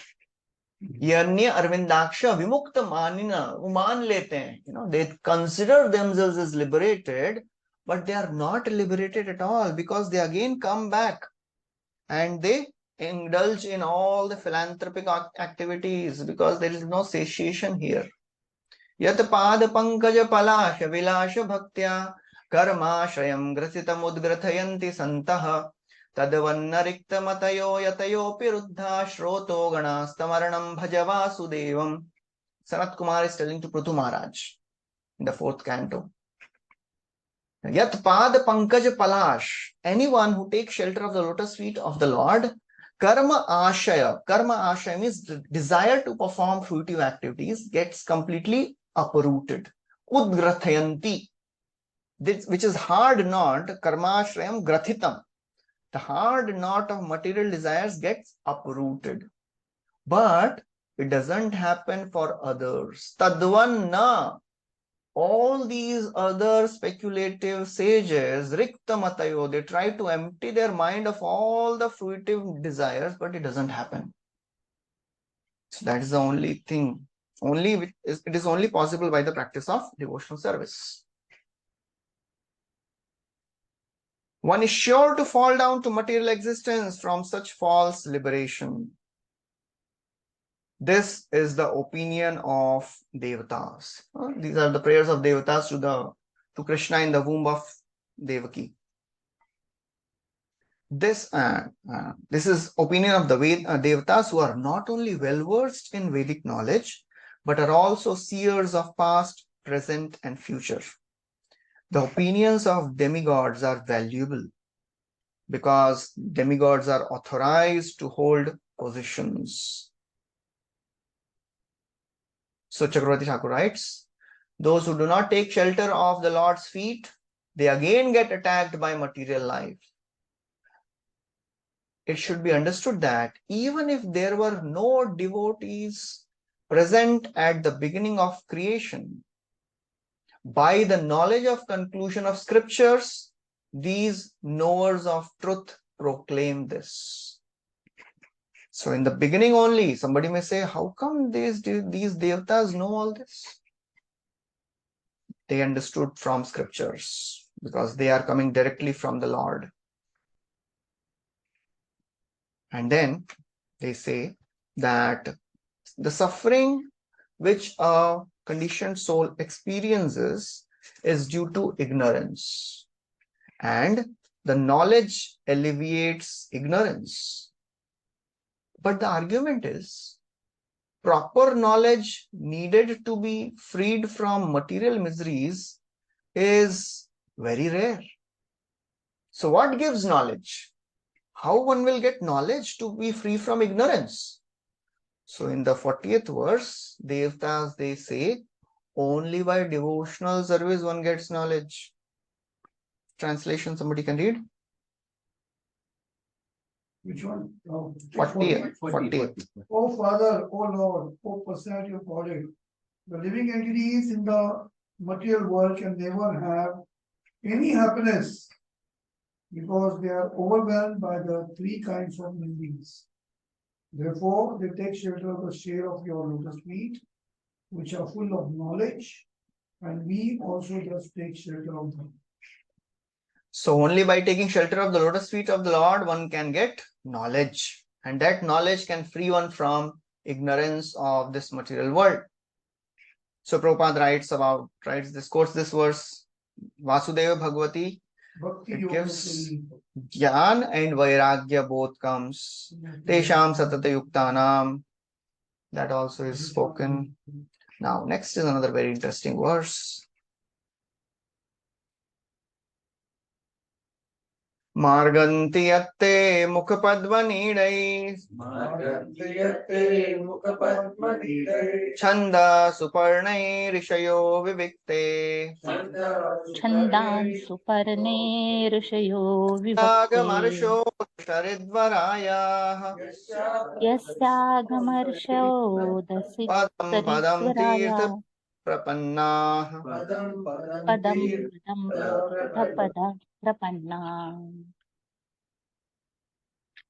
Yanya Arvindaksha Vimukta Manina, Uman lete, they consider themselves as liberated, but they are not liberated at all, because they again come back and they indulge in all the philanthropic activities, because there is no satiation here. Yat pad pankaja palasha vilasha bhaktya karmashrayam grasitam udgrathayanti santah tadvanna rikta matayo yatayo piruddha shroto ganastamaranam bhajava sudevam. Sanat Kumar is telling to Prithu Maharaj in the 4th canto. Yat pad pankaj palash, anyone who takes shelter of the lotus feet of the Lord, karma ashaya means the desire to perform fruitive activities gets completely uprooted. Udgrathayanti, which is hard knot, karmashrayam grathitam. The hard knot of material desires gets uprooted. But it doesn't happen for others. Tadvanna, all these other speculative sages, Rikta Matayo, they try to empty their mind of all the fruitive desires, but it doesn't happen. So that is the only thing. It is only possible by the practice of devotional service. One is sure to fall down to material existence from such false liberation. This is the opinion of Devatas. These are the prayers of Devatas to Krishna in the womb of Devaki. This is opinion of the Devatas, who are not only well versed in Vedic knowledge, but are also seers of past, present, and future. The opinions of demigods are valuable because demigods are authorized to hold positions. So Chakravarti Thakur writes, those who do not take shelter of the Lord's feet, they again get attacked by material life. It should be understood that even if there were no devotees present at the beginning of creation, by the knowledge of conclusion of scriptures, these knowers of truth proclaim this. So in the beginning only, somebody may say, how come these devatas know all this? They understood from scriptures because they are coming directly from the Lord. And then they say that the suffering which a conditioned soul experiences is due to ignorance, and the knowledge alleviates ignorance. But the argument is, proper knowledge needed to be freed from material miseries is very rare. So what gives knowledge? How one will get knowledge to be free from ignorance? So in the 40th verse, Devatas, they say, only by devotional service one gets knowledge. Translation, somebody can read? Which one? 40th. O Father, O Lord, O personality of Godhead, the living entities in the material world can never have any happiness because they are overwhelmed by the 3 kinds of miseries. Therefore, they take shelter of the shade of your lotus feet, which are full of knowledge, and we also just take shelter of them. So only by taking shelter of the lotus feet of the Lord, one can get knowledge. And that knowledge can free one from ignorance of this material world. So Prabhupada writes this verse, Vasudeva Bhagavati, it gives Jnana and Vairagya both comes. Tesham Satata Yuktanam, that also is spoken. Now, next is another very interesting verse. Marganti yatte mukhapadmanidai Chanda suparnai rishayo vivikte छन्दां सुपर्णे ऋषयो विभक्ते Agamarsho sharidvarayah यस्यागमर्षो Padam padam दसितरिश्वराय tirtha prapannah पदं पदं तीर्थपद प्रपन्ना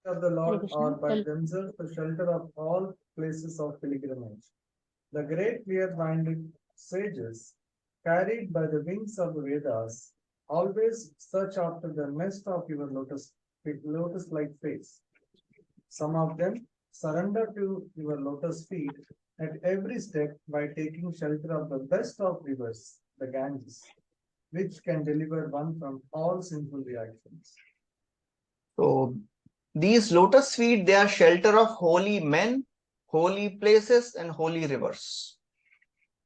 Of the Hare Lord Krishna. are by themselves the shelter of all places of pilgrimage. The great clear-minded sages, carried by the wings of the Vedas, always search after the nest of your lotus-like face. Some of them surrender to your lotus feet at every step by taking shelter of the best of rivers, the Ganges, which can deliver one from all sinful reactions. So these lotus feet, they are shelter of holy men, holy places, and holy rivers.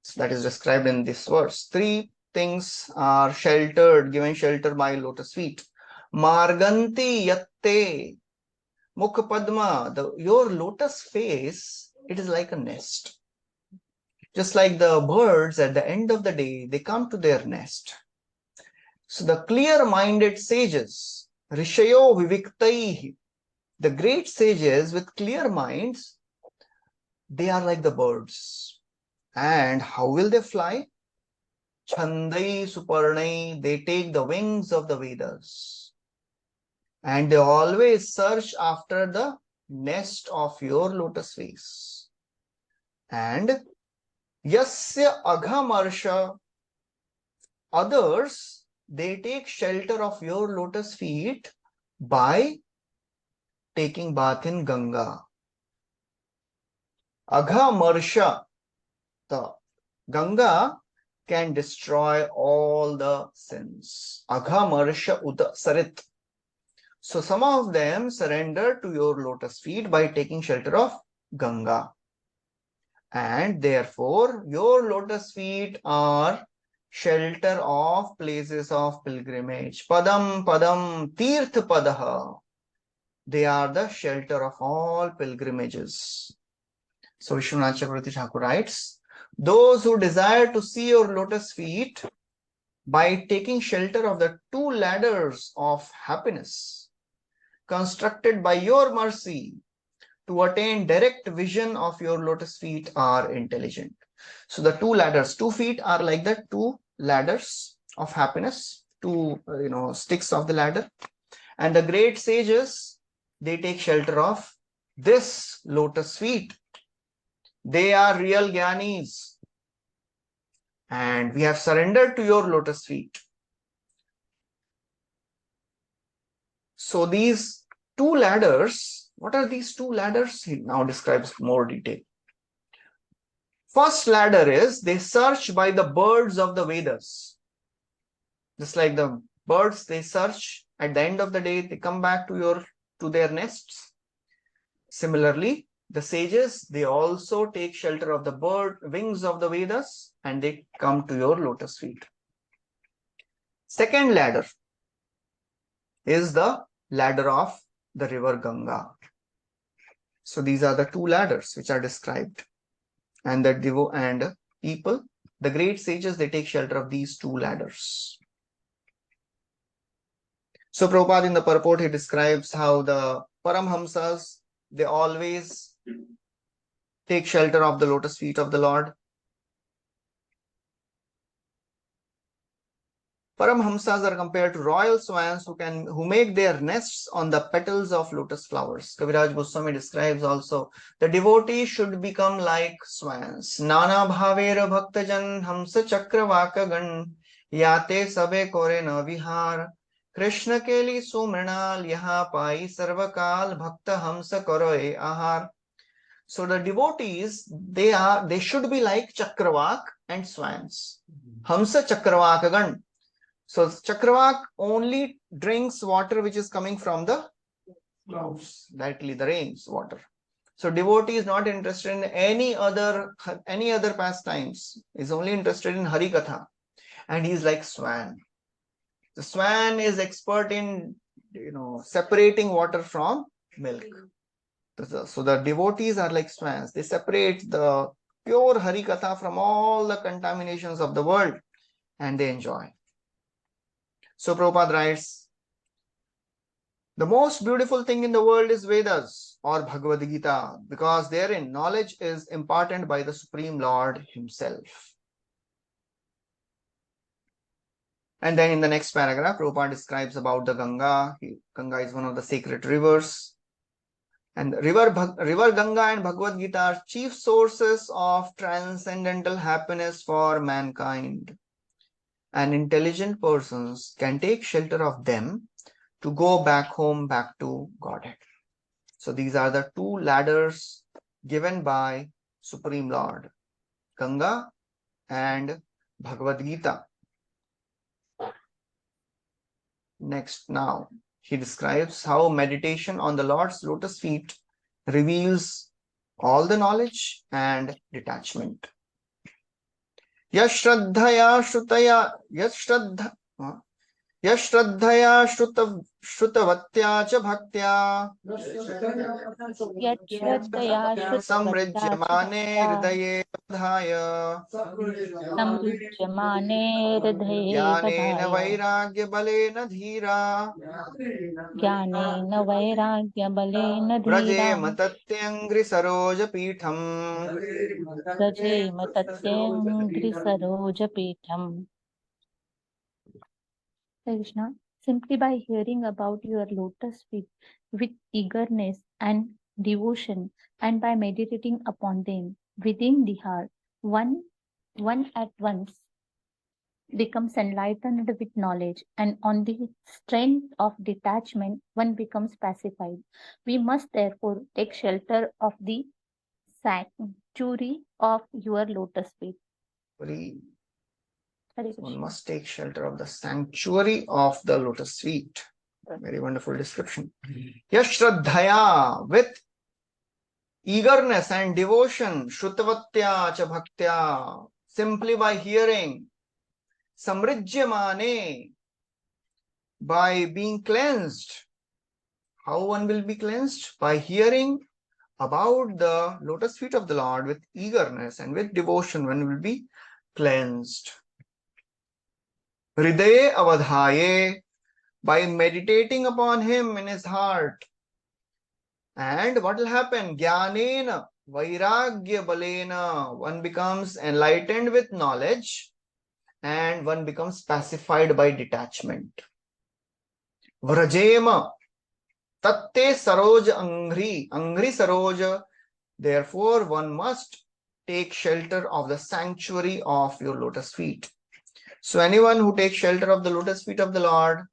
So that is described in this verse. Three things are sheltered, given shelter by lotus feet. Marganti yatte Mukha Padma, your lotus face, it is like a nest. Just like the birds at the end of the day, they come to their nest. So the clear-minded sages, Rishayo Viviktaihi, the great sages with clear minds, they are like the birds. And how will they fly? Chandai Suparnai, they take the wings of the Vedas. And they always search after the nest of your lotus face. And Yasya Aghamarsha, others, they take shelter of your lotus feet by taking bath in Ganga. Aghamarsha, the Ganga can destroy all the sins. Aghamarsha Uda Sarit. So some of them surrender to your lotus feet by taking shelter of Ganga. And therefore, your lotus feet are shelter of places of pilgrimage. Padam Padam Tirth Padaha. They are the shelter of all pilgrimages. So Vishwanath Chakravarti Thakur writes, those who desire to see your lotus feet by taking shelter of the two ladders of happiness constructed by your mercy to attain direct vision of your lotus feet are intelligent. So the two ladders, 2 feet are like the two ladders of happiness, two sticks of the ladder. And the great sages, they take shelter of this lotus feet. They are real Gyanis. And we have surrendered to your lotus feet. So these two ladders, what are these two ladders? He now describes more detail. First ladder is they search by the birds of the Vedas. Just like the birds, they search at the end of the day, they come back to their nests. Similarly, the sages, they also take shelter of the wings of the Vedas and they come to your lotus feet. Second ladder is the ladder of the river Ganga. So these are the two ladders which are described. And the people, the great sages, they take shelter of these two ladders. So Prabhupada in the purport, he describes how the Paramhamsas, they always take shelter of the lotus feet of the Lord. Paramhamsas are compared to royal swans who make their nests on the petals of lotus flowers. Kaviraj Goswami describes also the devotee should become like swans. Nana bhavera bhaktajan hamsa chakravakagan yate sabe kore na vihar Krishna keli sumrinal yaha pai sarvakal bhakta hamsa koroe ahar. So the devotees, they should be like chakravak and swans. Hamsa chakravakagan. So Chakravak only drinks water which is coming from the clouds, directly the rains water. So devotee is not interested in any other pastimes. He's only interested in Harikatha. And he's like swan. The swan is expert in separating water from milk. So the devotees are like swans. They separate the pure Hari Katha from all the contaminations of the world and they enjoy. So Prabhupada writes, the most beautiful thing in the world is Vedas or Bhagavad Gita because therein knowledge is imparted by the Supreme Lord Himself. And then in the next paragraph, Prabhupada describes about the Ganga. Ganga is one of the sacred rivers. And river Ganga and Bhagavad Gita are chief sources of transcendental happiness for mankind. And intelligent persons can take shelter of them to go back home, back to Godhead. So these are the two ladders given by Supreme Lord, Ganga and Bhagavad Gita. Next, now, he describes how meditation on the Lord's lotus feet reveals all the knowledge and detachment. Yashraddhaya Shrutavatya cha Bhaktya Yachraddhaya Shrutavatya Samrijyamane Hridaye Vadhaya Samrujyamane Hridaye Jnanena Vadhaya Vairagya Balena Dhira Jnanena Vairagya Balena Vraje Dhira Matatyangri Saroja Pitham. Rajema Tatyangri Saroja Pitham. Krishna, simply by hearing about your lotus feet with eagerness and devotion, and by meditating upon them within the heart, one at once becomes enlightened with knowledge, and on the strength of detachment, one becomes pacified. We must therefore take shelter of the sanctuary of your lotus feet. One must take shelter of the sanctuary of the lotus feet. Very wonderful description. Yashraddhaya, with eagerness and devotion, Shrutavatya cha Bhaktya, simply by hearing, Samrijyamane, by being cleansed. How one will be cleansed? By hearing about the lotus feet of the Lord with eagerness and with devotion, one will be cleansed. Hridaye avadhaye, by meditating upon him in his heart. And what will happen? Jnanena vairagya balena, one becomes enlightened with knowledge and one becomes pacified by detachment. Vrajema tatte saroj angri saroj, therefore one must take shelter of the sanctuary of your lotus feet. So anyone who takes shelter of the lotus feet of the Lord,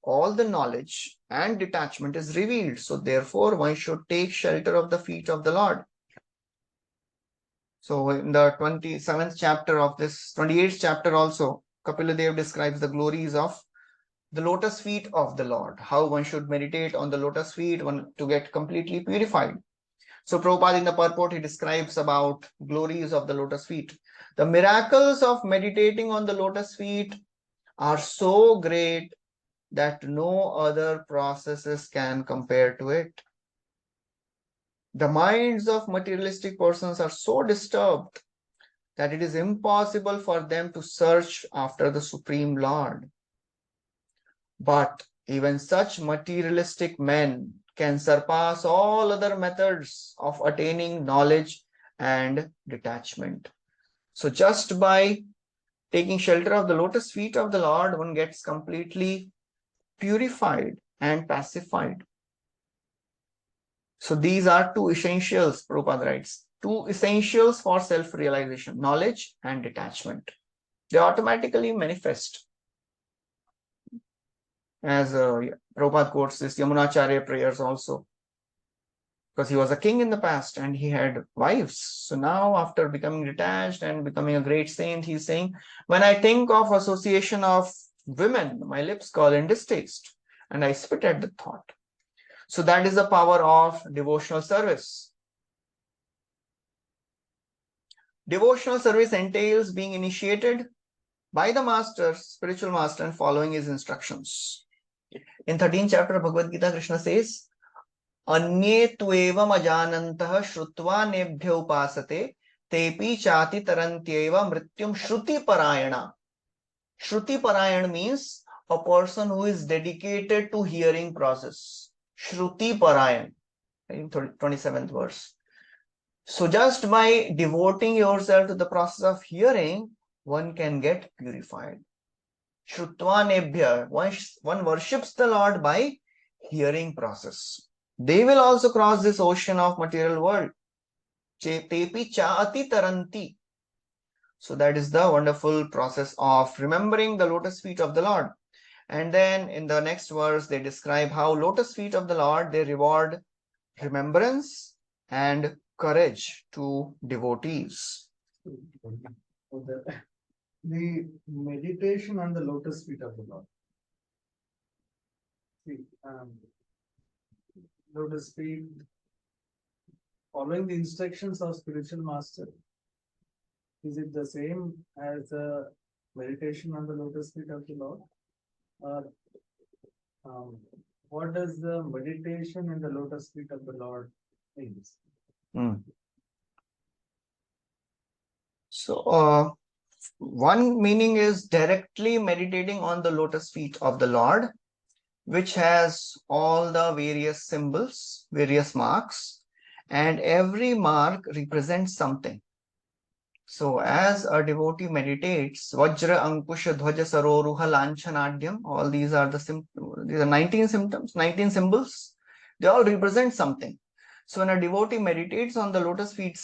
all the knowledge and detachment is revealed. So therefore one should take shelter of the feet of the Lord. So in the 27th chapter of this, 28th chapter also, Kapila describes the glories of the lotus feet of the Lord, how one should meditate on the lotus feet to get completely purified. So Prabhupada in the purport, he describes about glories of the lotus feet. The miracles of meditating on the lotus feet are so great that no other processes can compare to it. The minds of materialistic persons are so disturbed that it is impossible for them to search after the Supreme Lord. But even such materialistic men can surpass all other methods of attaining knowledge and detachment. So just by taking shelter of the lotus feet of the Lord, one gets completely purified and pacified. So these are two essentials, Prabhupada writes, two essentials for self-realization, knowledge and detachment. They automatically manifest. As Prabhupada quotes this Yamunacharya prayers also, because he was a king in the past and he had wives. So now after becoming detached and becoming a great saint, he's saying, when I think of association of women, my lips call in distaste and I spit at the thought. So that is the power of devotional service. Devotional service entails being initiated by the master, spiritual master, and following his instructions. In 13th chapter of Bhagavad Gita, Krishna says, Anye tuevam ajanantah shrutva nebhya upasate tepi chati tarantyeva mrityum shruti parayana. Shruti parayana means a person who is dedicated to hearing process. Shruti parayan, in 27th verse. So just by devoting yourself to the process of hearing, one can get purified. Shrutva nebhya, one worships the Lord by hearing process. They will also cross this ocean of material world. Chetepi chaati taranti. So that is the wonderful process of remembering the lotus feet of the Lord. And then in the next verse, they describe how lotus feet of the Lord, they reward remembrance and courage to devotees. The meditation on the lotus feet of the Lord. See, lotus feet, following the instructions of spiritual master, is it the same as a meditation on the lotus feet of the Lord? Or what does the meditation in the lotus feet of the Lord means? So, one meaning is directly meditating on the lotus feet of the Lord, which has all the various symbols, various marks, and every mark represents something. So as a devotee meditates, Vajra, Ankusha, Dhvaja, Saroruha, Lanchanadhyam, all these are these are 19 symptoms, 19 symbols. They all represent something. So when a devotee meditates on the lotus feet,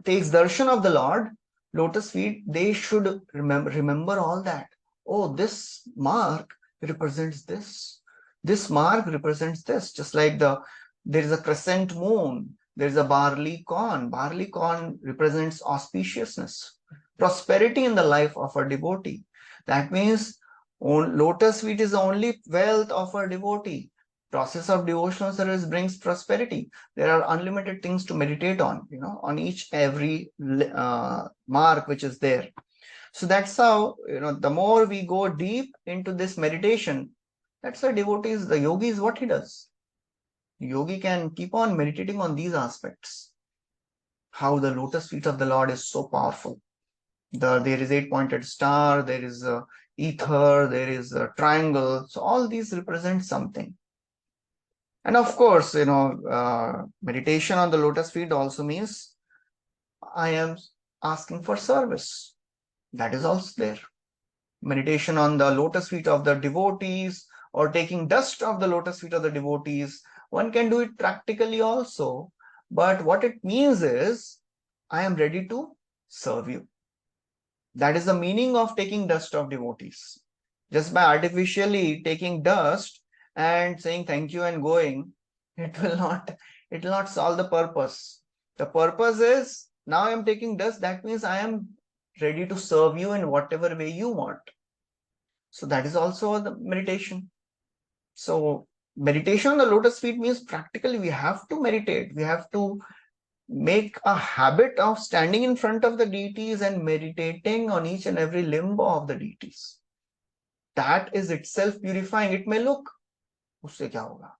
takes darshan of the Lord, lotus feet, they should remember all that. Oh, this mark represents this. This mark represents this. Just like there is a crescent moon, there is a barley corn. Barley corn represents auspiciousness, prosperity in the life of a devotee. That means lotus feet is the only wealth of a devotee. Process of devotional service brings prosperity. There are unlimited things to meditate on, on every mark which is there. So that's how, the more we go deep into this meditation, that's why devotees, the yogi is what he does. Yogi can keep on meditating on these aspects. How the lotus feet of the Lord is so powerful. There is 8-pointed star, there is a ether, there is a triangle. So all these represent something. And of course, meditation on the lotus feet also means I am asking for service. That is also there. Meditation on the lotus feet of the devotees or taking dust of the lotus feet of the devotees. One can do it practically also, but what it means is, I am ready to serve you. That is the meaning of taking dust of devotees. Just by artificially taking dust and saying thank you and going, it will not solve the purpose. The purpose is, now I am taking dust, that means I am ready to serve you in whatever way you want. So that is also the meditation. So meditation on the lotus feet means practically we have to meditate. We have to make a habit of standing in front of the deities and meditating on each and every limb of the deities. That is itself purifying. It may look, usse kya hoga?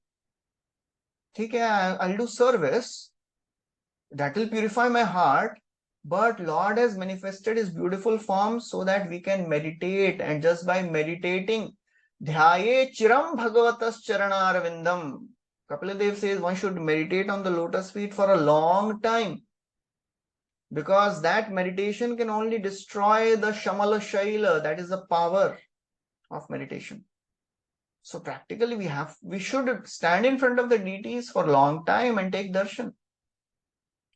ठीक है, I'll do service. That will purify my heart. But Lord has manifested his beautiful form so that we can meditate, and just by meditating, dhyaye chiram bhagavatas charanarvindam. Kapila says one should meditate on the lotus feet for a long time, because that meditation can only destroy the shamala shaila, that is the power of meditation. So practically we should stand in front of the deities for a long time and take darshan.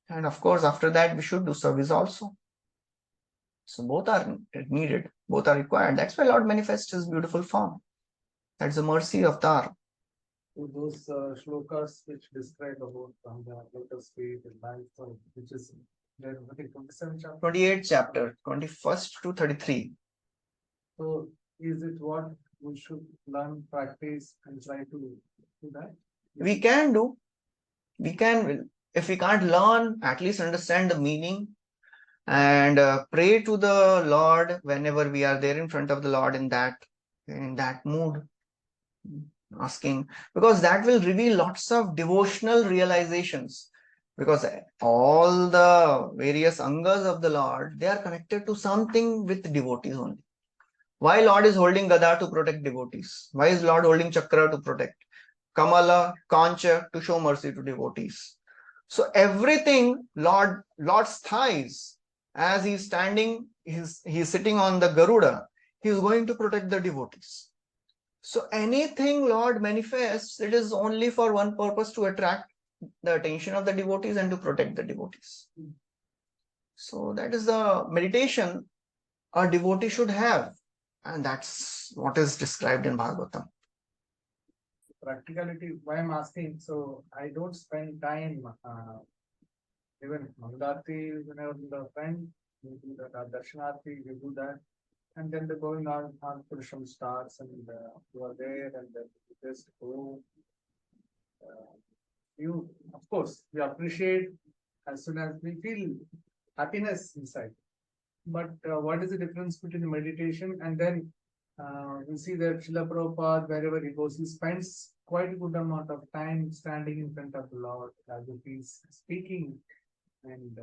And of course, after that, we should do service also. So both are needed, both are required. That's why Lord manifests his beautiful form. That's the mercy of Tar. So those shlokas which describe about the lotus feet and life, which is there, I think 27 chapter. 28th chapter, 21st to 33. So is it what we should learn, practice, and try to do that? We can do. We can. If we can't learn, at least understand the meaning and pray to the Lord whenever we are there in front of the Lord in that mood. asking, because that will reveal lots of devotional realizations. Because all the various angas of the Lord, they are connected to something with devotees only. Why Lord is holding Gada to protect devotees? Why is Lord holding Chakra to protect? Kamala, Kancha to show mercy to devotees. So everything, Lord's thighs, as he's standing, he's sitting on the Garuda, he's going to protect the devotees. So anything Lord manifests, it is only for one purpose, to attract the attention of the devotees and to protect the devotees. So that is the meditation a devotee should have. And that's what is described in Bhagavatam. Practicality, why I'm asking, so I don't spend time, even Mangalarti, whenever the friend, we do that, Darshanarti, we do that. And then the going on Purusham starts, and you are there, and then you just go. You, of course, we appreciate as soon as we feel happiness inside. But what is the difference between meditation and then we see that Srila Prabhupada, wherever he goes, he spends quite a good amount of time standing in front of the Lord as if he's speaking and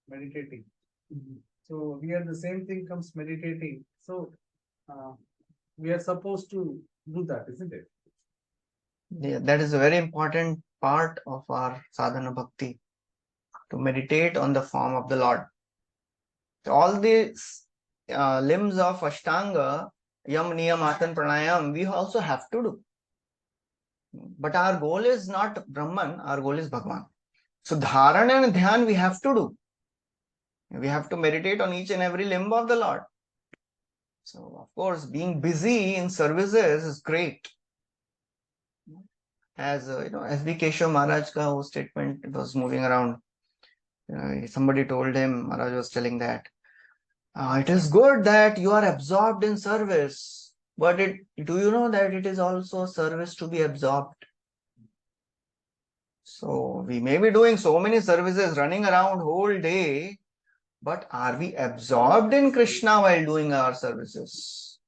meditating. So here the same thing comes meditating. So we are supposed to do that, isn't it? Yeah, that is a very important part of our sadhana bhakti, to meditate on the form of the Lord. So all these limbs of Ashtanga, Yam, Niyam, Asana, Pranayam, we also have to do. But our goal is not Brahman, our goal is Bhagwan. So Dharana and Dhyan we have to do. We have to meditate on each and every limb of the Lord. So of course, being busy in services is great. As S.B. Keshav Maharaj ka statement was moving around. Somebody told him, Maharaj was telling that it is good that you are absorbed in service, but do you know that it is also service to be absorbed? So we may be doing so many services, running around whole day, but are we absorbed in Krishna while doing our services?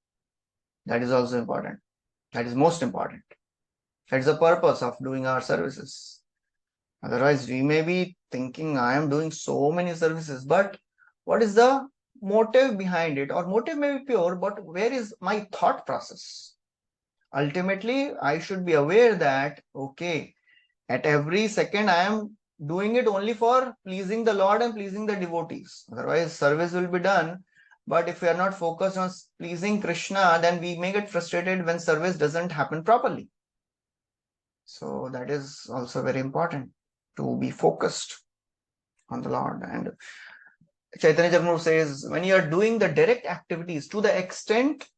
That is also important. That is most important. That is the purpose of doing our services. Otherwise, we may be thinking, I am doing so many services, but what is the motive behind it? Or motive may be pure, but where is my thought process? Ultimately, I should be aware that, okay, at every second, I am doing it only for pleasing the Lord and pleasing the devotees. Otherwise, service will be done. But if we are not focused on pleasing Krishna, then we may get frustrated when service doesn't happen properly. So that is also very important, to be focused on the Lord. And Chaitanya Charitamrita says, when you are doing the direct activities, to the extent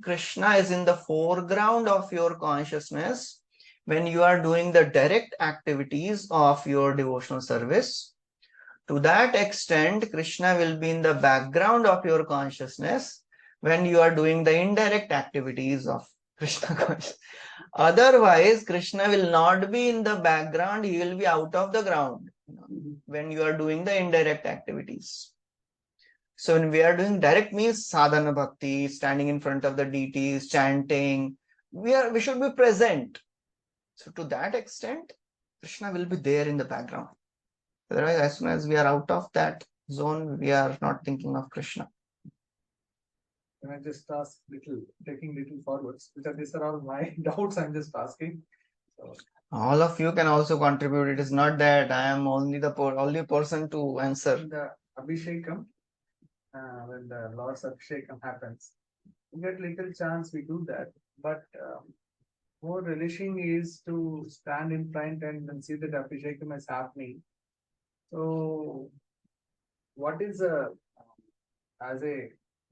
Krishna is in the foreground of your consciousness, when you are doing the direct activities of your devotional service, to that extent, Krishna will be in the background of your consciousness when you are doing the indirect activities of Krishna consciousness. Otherwise, Krishna will not be in the background, he will be out of the ground when you are doing the indirect activities. So when we are doing direct means sadhana bhakti, standing in front of the deities, chanting, we should be present. So to that extent, Krishna will be there in the background. Otherwise, as soon as we are out of that zone, we are not thinking of Krishna. Can I just ask taking little forwards, because these are all my doubts I'm just asking. So, all of you can also contribute. It is not that I am only the only person to answer. The Abhishekam, when the Lord's Abhishekam happens, we get little chance, we do that. But more relishing is to stand in front and see that Abhishekam is happening. So, what is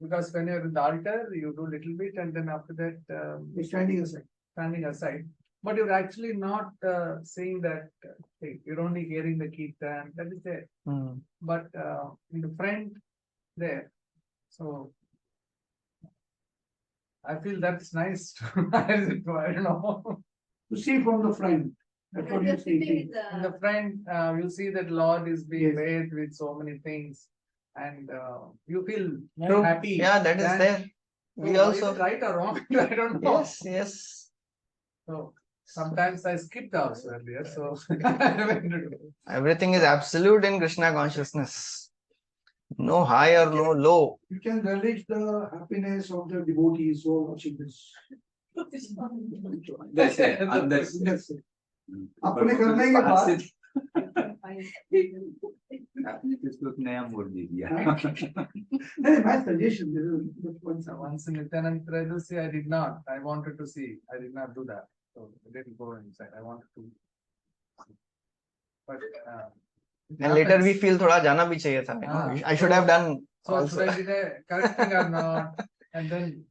because when you're in the altar, you do a little bit, and then after that, You're standing aside. Standing aside. But you're actually not saying that, you're only hearing the kirtan, that is there. But in the front, there. So, I feel that's nice. I don't know. To see from the front. That's what you're saying. In the front, you see that Lord is being bathed with so many things, and you feel more happy. Yeah, that is there. we So also, is it right or wrong? I don't know. yes, yes. So sometimes I skipped also earlier. So Everything is absolute in Krishna consciousness. No high or no low. You can relish the happiness of the devotees who are watching this. That's it. That's That's it. अपने करने के बाद आपने किसको एक नया मोड़ दे दिया. नहीं, my suggestion is once in Nityanand Trayodasi, I did not. I wanted to see. I did not do that. So I didn't go inside. I wanted to. But And later we feel thoda jana bhi chahiye tha. I should have done so also. should I did a correct thing or not? And then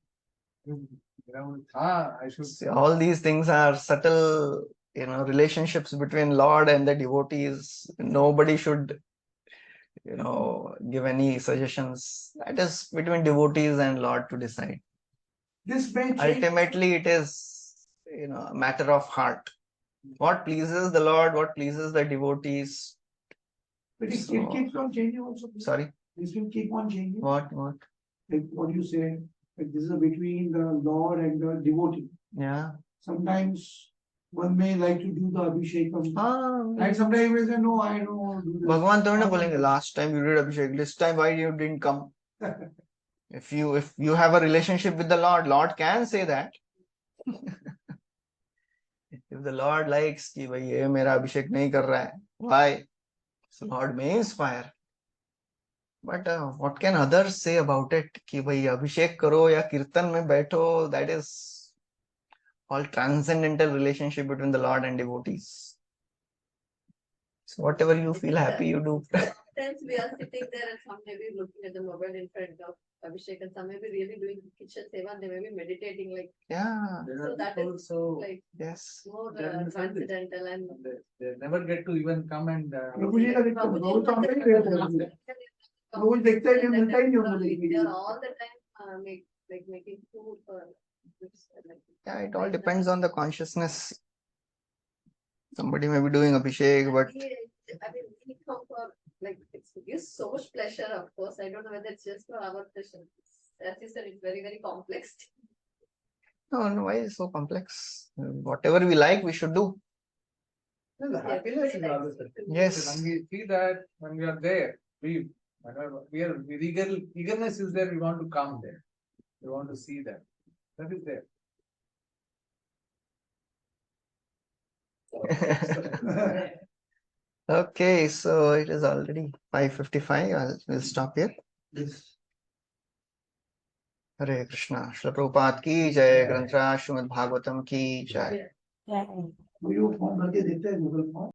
I should. See, all these things are subtle, relationships between Lord and the devotees. Nobody should, give any suggestions. That is between devotees and Lord to decide. this may change. Ultimately, it is, a matter of heart. What pleases the Lord, what pleases the devotees. But it So- keeps on changing also. Sorry, This will keep on changing. what? Like what you say, like this is between the Lord and the devotee. Yeah. Sometimes one may like to do the Abhishekam. Ah, And sometimes we say, no, I don't want to do this. Bhagwan thodi na bolenge, last time you did Abhishek, this time why you didn't come? If you have a relationship with the Lord can say that. If the Lord likes कि भाई ये मेरा अभिषेक नहीं कर रहा है, why? So Lord may inspire. But what can others say about it? कि भाई अभिषेक करो या कीर्तन में बैठो, that is all transcendental relationship between the Lord and devotees. So whatever you feel happy, you do. Sometimes we are sitting there and some may be looking at the mobile in front of Abhishek and some may be really doing kitchen seva and they may be meditating like. Yeah. So that is also like Yes. more They are in the service. transcendental and. they never get to even come and. प्रभु जी का दिक्कत है, रोज तो हम नहीं रहते हैं। रोज देखते ही नहीं, मिलता ही नहीं हमको देखने के They are लिए। all the time making food for. Yeah, it all depends on the consciousness. Somebody may be doing Abhishek, but I mean, we come for like it gives so much pleasure. Of course, I don't know whether it's just for our pleasure. As you said, it's very very complex. no, why is it so complex? Whatever we like, we should do. The happiness is always there. Yes. When we feel that, when we are there, eagerness is there, we want to come there. We want to see that. That is there. Okay, so it is already 5:55. We'll stop here. Hare Krishna. Srila Prabhupada ki jai. Granthraj Srimad Bhagvatam ki jai. वो यो form भर के देते हैं Google form